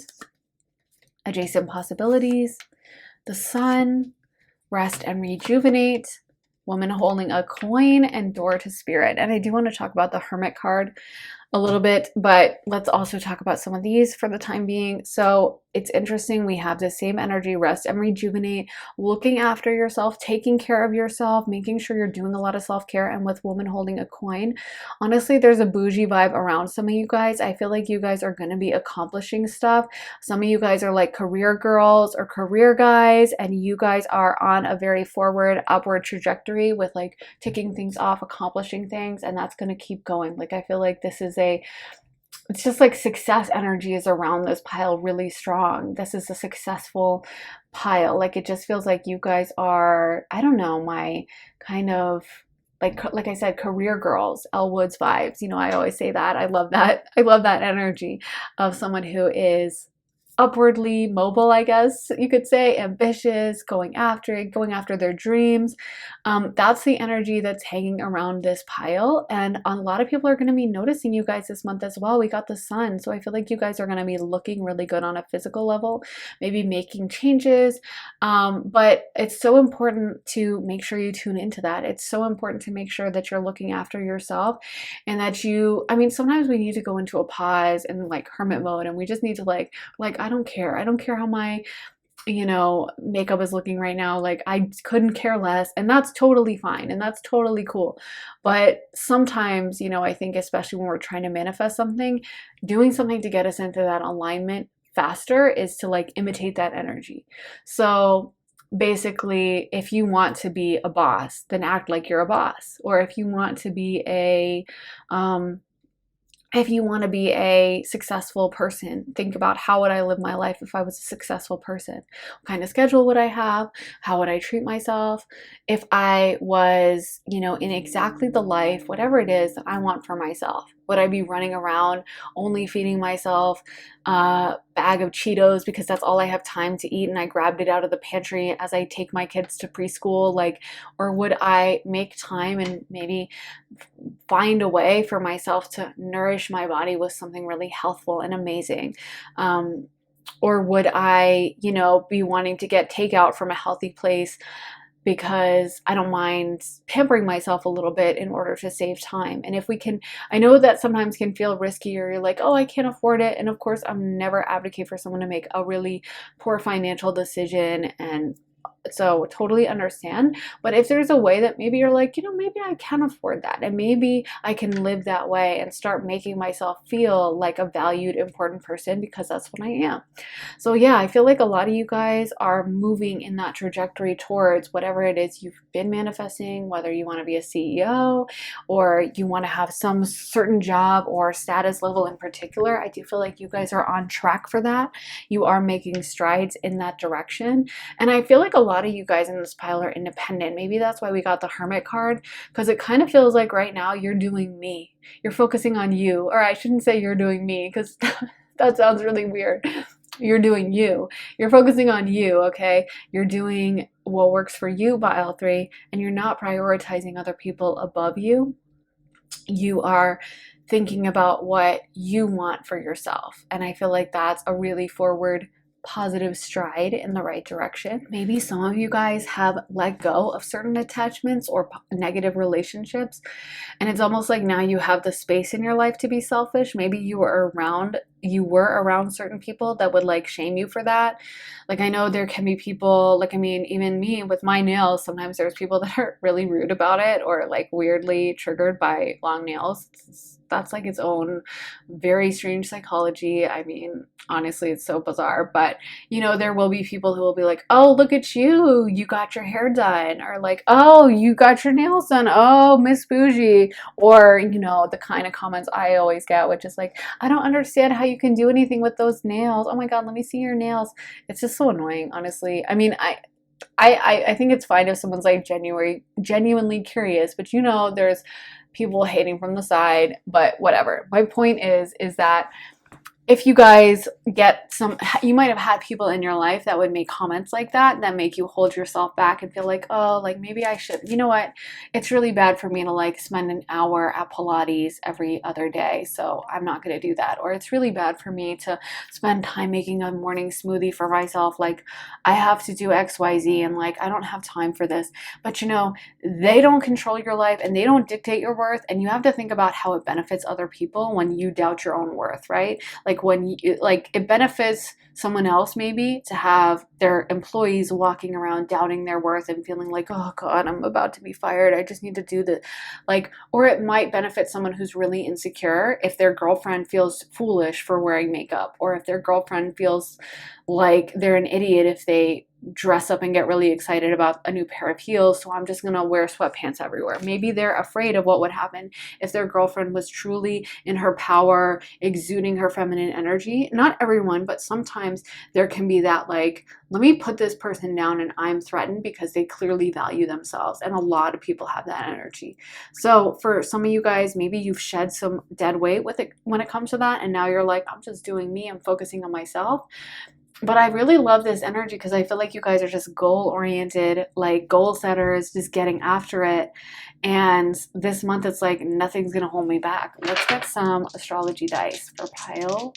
adjacent possibilities, the Sun, rest and rejuvenate, woman holding a coin, and door to spirit. And I do want to talk about the Hermit card. a little bit, but let's also talk about some of these for the time being. So it's interesting. We have the same energy: rest and rejuvenate, looking after yourself, taking care of yourself, making sure you're doing a lot of self-care. And with woman holding a coin, honestly, there's a bougie vibe around some of you guys. I feel like you guys are going to be accomplishing stuff. Some of you guys are like career girls or career guys, and you guys are on a very forward, upward trajectory with like ticking things off, accomplishing things, and that's going to keep going. Like, I feel like this is it's just like success energy is around this pile really strong. This is a successful pile. Like, it just feels like you guys are, I don't know, my kind of, like I said, career girls, Elle Woods vibes. You know, I always say that. I love that. I love that energy of someone who is upwardly mobile, I guess you could say, ambitious, going after it, going after their dreams. That's the energy that's hanging around this pile. And a lot of people are going to be noticing you guys this month as well. We got the sun. So I feel like you guys are going to be looking really good on a physical level, maybe making changes. But it's so important to make sure you tune into that. It's so important to make sure that you're looking after yourself and that I mean, sometimes we need to go into a pause and like hermit mode, and we just need to like, I don't care. I don't care how my, makeup is looking right now. Like, I couldn't care less. And that's totally fine. And that's totally cool. But sometimes, I think especially when we're trying to manifest something, doing something to get us into that alignment faster is to like imitate that energy. So basically, if you want to be a boss, then act like you're a boss. Or if you want to be a successful person, think about, how would I live my life if I was a successful person? What kind of schedule would I have? How would I treat myself? If I was, in exactly the life, whatever it is that I want for myself, would I be running around only feeding myself a bag of Cheetos because that's all I have time to eat and I grabbed it out of the pantry as I take my kids to preschool? Like, or would I make time and maybe find a way for myself to nourish my body with something really healthful and amazing? Or would I, be wanting to get takeout from a healthy place because I don't mind pampering myself a little bit in order to save time? And if we can, I know that sometimes can feel risky, or you're like, oh, I can't afford it. And of course, I'm never advocate for someone to make a really poor financial decision, and so totally understand. But if there's a way that maybe you're like, maybe I can afford that, and maybe I can live that way and start making myself feel like a valued, important person, because that's what I am. So yeah, I feel like a lot of you guys are moving in that trajectory towards whatever it is you've been manifesting, whether you want to be a CEO or you want to have some certain job or status level in particular. I do feel like you guys are on track for that. You are making strides in that direction. And I feel like a lot of you guys in this pile are independent. Maybe that's why we got the Hermit card, because it kind of feels like right now you're doing me. You're focusing on you. Or I shouldn't say you're doing me, because that sounds really weird. You're doing you. You're focusing on you, okay? You're doing what works for you, pile 3, and you're not prioritizing other people above you. You are thinking about what you want for yourself. And I feel like that's a really forward, positive stride in the right direction. Maybe some of you guys have let go of certain attachments or negative relationships, and it's almost like now you have the space in your life to be selfish. Maybe you were around certain people that would like shame you for that. Like, I know there can be people, like, I mean, even me with my nails, sometimes there's people that are really rude about it or like weirdly triggered by long nails. That's like its own very strange psychology. I mean, honestly, it's so bizarre. But, there will be people who will be like, oh, look at you. You got your hair done. Or like, oh, you got your nails done. Oh, Miss Bougie. Or, the kind of comments I always get, which is like, I don't understand how you can do anything with those nails. Oh my God, let me see your nails. It's just so annoying, honestly. I mean, I think it's fine if someone's like genuinely curious, but there's people hating from the side, but whatever. My point is that if you guys, get some, you might have had people in your life that would make comments like that make you hold yourself back and feel like, oh, like maybe I should, you know what, it's really bad for me to like spend an hour at Pilates every other day, so I'm not going to do that. Or it's really bad for me to spend time making a morning smoothie for myself, like I have to do XYZ and like I don't have time for this. But you know, they don't control your life and they don't dictate your worth, and you have to think about how it benefits other people when you doubt your own worth, right? Like when you, like it benefits someone else maybe to have their employees walking around doubting their worth and feeling like, oh God, I'm about to be fired, I just need to do this. Like, or it might benefit someone who's really insecure if their girlfriend feels foolish for wearing makeup, or if their girlfriend feels like they're an idiot if they dress up and get really excited about a new pair of heels, so I'm just gonna wear sweatpants everywhere. Maybe they're afraid of what would happen if their girlfriend was truly in her power, exuding her feminine energy. Not everyone, but sometimes there can be that like, let me put this person down and I'm threatened because they clearly value themselves. And a lot of people have that energy. So for some of you guys, maybe you've shed some dead weight with it when it comes to that, and now you're like, I'm just doing me, I'm focusing on myself. But I really love this energy because I feel like you guys are just goal oriented, like goal setters, just getting after it. And this month it's like nothing's gonna hold me back. Let's get some astrology dice for pile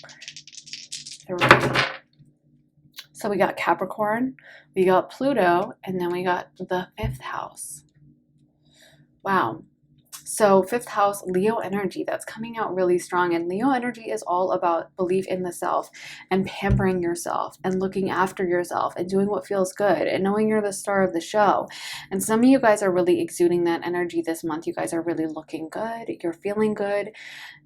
3. So we got Capricorn, we got Pluto, and then we got the 5th house. Wow. So 5th house, Leo energy, that's coming out really strong. And Leo energy is all about belief in the self and pampering yourself and looking after yourself and doing what feels good and knowing you're the star of the show. And some of you guys are really exuding that energy this month. You guys are really looking good. You're feeling good.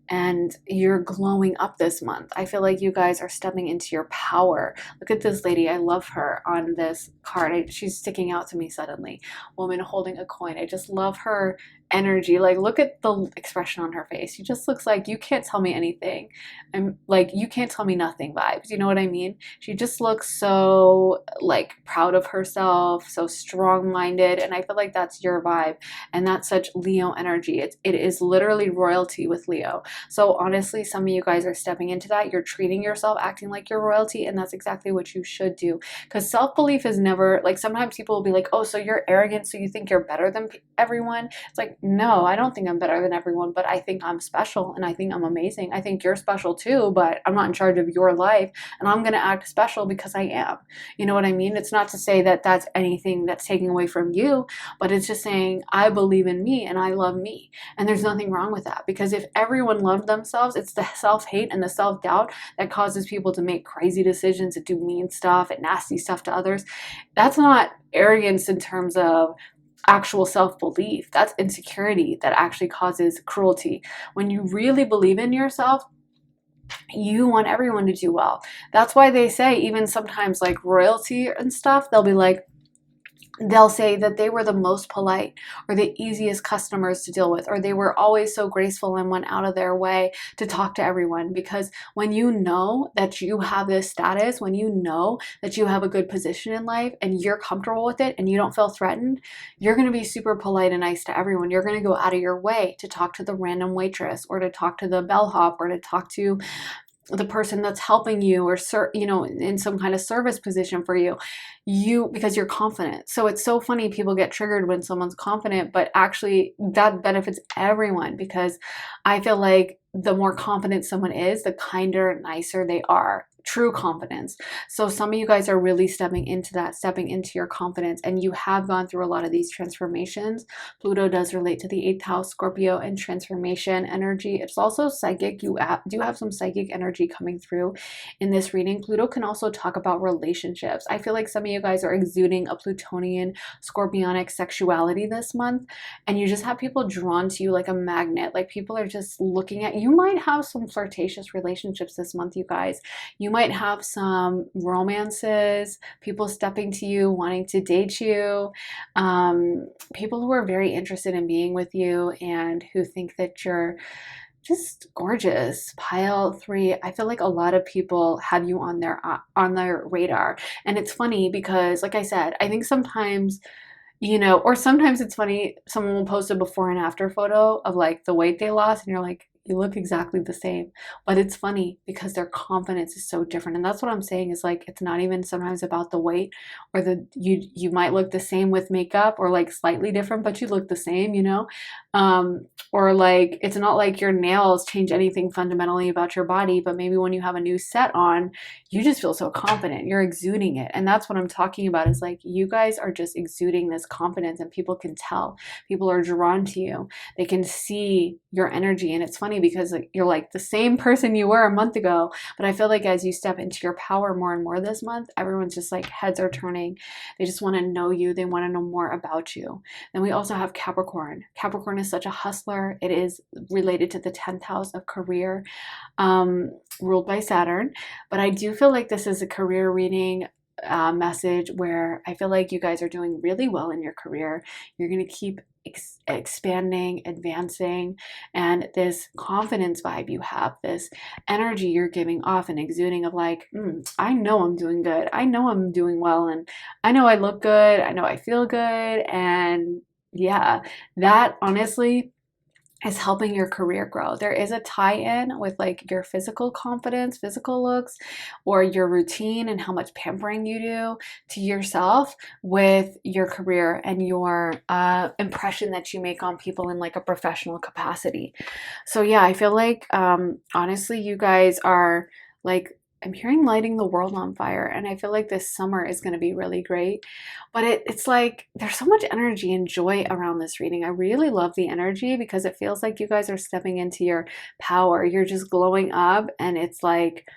And you're glowing up this month. I feel like you guys are stepping into your power. Look at this lady. I love her on this card. She's sticking out to me suddenly. Woman holding a coin. I just love her energy. Like, look at the expression on her face. She just looks like, you can't tell me anything. I'm like, you can't tell me nothing vibes. You know what I mean? She just looks so like proud of herself, so strong-minded. And I feel like that's your vibe. And that's such Leo energy. It is literally royalty with Leo. So honestly, some of you guys are stepping into that. You're treating yourself, acting like you're royalty, and that's exactly what you should do. Because self-belief is never, like sometimes people will be like, oh, so you're arrogant, so you think you're better than everyone. It's like, no, I don't think I'm better than everyone, but I think I'm special and I think I'm amazing. I think you're special too, but I'm not in charge of your life, and I'm going to act special because I am. You know what I mean? It's not to say that that's anything that's taking away from you, but it's just saying, I believe in me and I love me. And there's nothing wrong with that, because if everyone loved themselves, it's the self-hate and the self-doubt that causes people to make crazy decisions, to do mean stuff and nasty stuff to others. That's not arrogance in terms of actual self-belief. That's insecurity that actually causes cruelty. When you really believe in yourself, you want everyone to do well. That's why they say, even sometimes like royalty and stuff, they'll say that they were the most polite or the easiest customers to deal with, or they were always so graceful and went out of their way to talk to everyone. Because when you know that you have this status, when you know that you have a good position in life and you're comfortable with it and you don't feel threatened, you're going to be super polite and nice to everyone. You're going to go out of your way to talk to the random waitress, or to talk to the bellhop, or to talk to the person that's helping you, or in some kind of service position for you, because you're confident. So it's so funny, people get triggered when someone's confident, but actually that benefits everyone, because I feel like the more confident someone is, the kinder, nicer they are. True confidence. So some of you guys are really stepping into that, stepping into your confidence, and you have gone through a lot of these transformations. Pluto does relate to the 8th house, Scorpio, and transformation energy. It's also psychic. You do have some psychic energy coming through in this reading. Pluto can also talk about relationships. I feel like some of you guys are exuding a Plutonian, Scorpionic sexuality this month, and you just have people drawn to you like a magnet. Like people are just looking at you. You might have some flirtatious relationships this month, you guys. You might have some romances, people stepping to you, wanting to date you, people who are very interested in being with you and who think that you're just gorgeous. Pile 3, I feel like a lot of people have you on their radar. And it's funny because, like I said, I think sometimes, or sometimes it's funny, someone will post a before and after photo of like the weight they lost, and you're like, You look exactly the same. But it's funny because their confidence is so different. And that's what I'm saying is like it's not even sometimes about the weight or the you might look the same with makeup or like slightly different, but you look the same, you know? Or like it's not like your nails change anything fundamentally about your body, but maybe when you have a new set on, you just feel so confident. You're exuding it. And that's what I'm talking about is like you guys are just exuding this confidence and people can tell. People are drawn to you. They can see your energy. And it's funny because like, you're like the same person you were a month ago. But I feel like as you step into your power more and more this month, everyone's just like heads are turning. They just want to know you. They want to know more about you. Then we also have Capricorn. Capricorn is such a hustler. It is related to the 10th house of career, ruled by Saturn. But I do feel like this is a career reading message where I feel like you guys are doing really well in your career. You're going to keep expanding, advancing, and this confidence vibe you have, this energy you're giving off and exuding of like, I know I'm doing good. I know I'm doing well, and I know I look good. I know I feel good, and yeah, that honestly is helping your career grow. There is a tie-in with like your physical confidence, physical looks, or your routine and how much pampering you do to yourself with your career and your impression that you make on people in like a professional capacity. So yeah, I feel like honestly, you guys are like I'm hearing lighting the world on fire, and I feel like this summer is going to be really great. But it's like there's so much energy and joy around this reading. I really love the energy because it feels like you guys are stepping into your power. You're just glowing up, and it's like,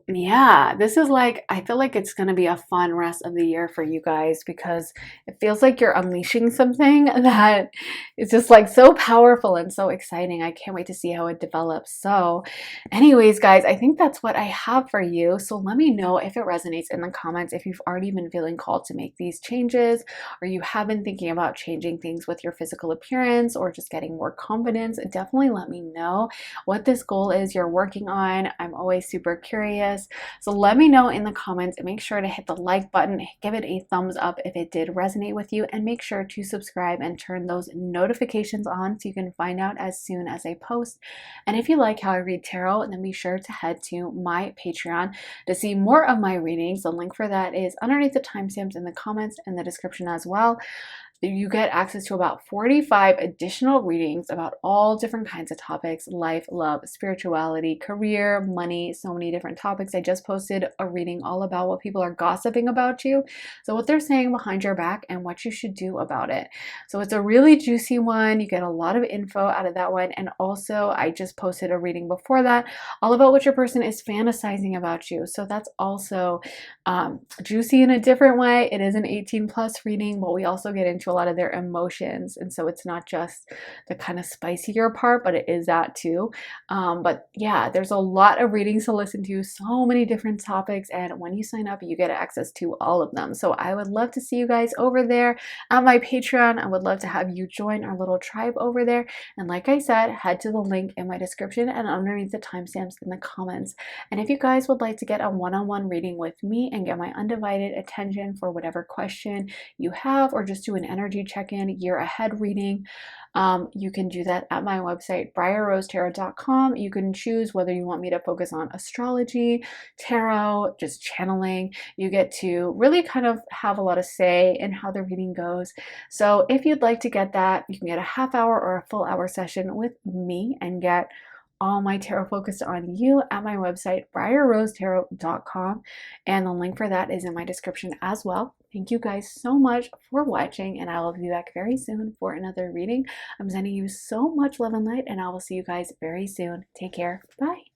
yeah, this is like, I feel like it's going to be a fun rest of the year for you guys because it feels like you're unleashing something that is just like so powerful and so exciting. I can't wait to see how it develops. So, anyways, guys, I think that's what I have for you. So, let me know if it resonates in the comments if you've already been feeling called to make these changes or you have been thinking about changing things with your physical appearance or just getting more confidence. Definitely let me know what this goal is you're working on. I'm always super curious. So let me know in the comments and make sure to hit the like button, give it a thumbs up if it did resonate with you, and make sure to subscribe and turn those notifications on so you can find out as soon as I post. And if you like how I read tarot, then be sure to head to my Patreon to see more of my readings. The link for that is underneath the timestamps in the comments and the description as well. You get access to about 45 additional readings about all different kinds of topics: life, love, spirituality, career, money, so many different topics. I just posted a reading all about what people are gossiping about you. So what they're saying behind your back and what you should do about it. So it's a really juicy one. You get a lot of info out of that one. And also I just posted a reading before that all about what your person is fantasizing about you. So that's also juicy in a different way. It is an 18+ reading, but we also get into a lot of their emotions, and so it's not just the kind of spicier part, but it is that too. But yeah, there's a lot of readings to listen to, so many different topics, and when you sign up you get access to all of them. So I would love to see you guys over there at my Patreon. I would love to have you join our little tribe over there, and like I said, head to the link in my description and underneath the timestamps in the comments. And if you guys would like to get a one-on-one reading with me and get my undivided attention for whatever question you have, or just do an energy check-in, year ahead reading, you can do that at my website, briarrosetarot.com. You can choose whether you want me to focus on astrology, tarot, just channeling. You get to really kind of have a lot of say in how the reading goes. So if you'd like to get that, you can get a half hour or a full hour session with me and get all my tarot focused on you at my website, briarrosetarot.com. And the link for that is in my description as well. Thank you guys so much for watching, and I will be back very soon for another reading. I'm sending you so much love and light, and I will see you guys very soon. Take care. Bye.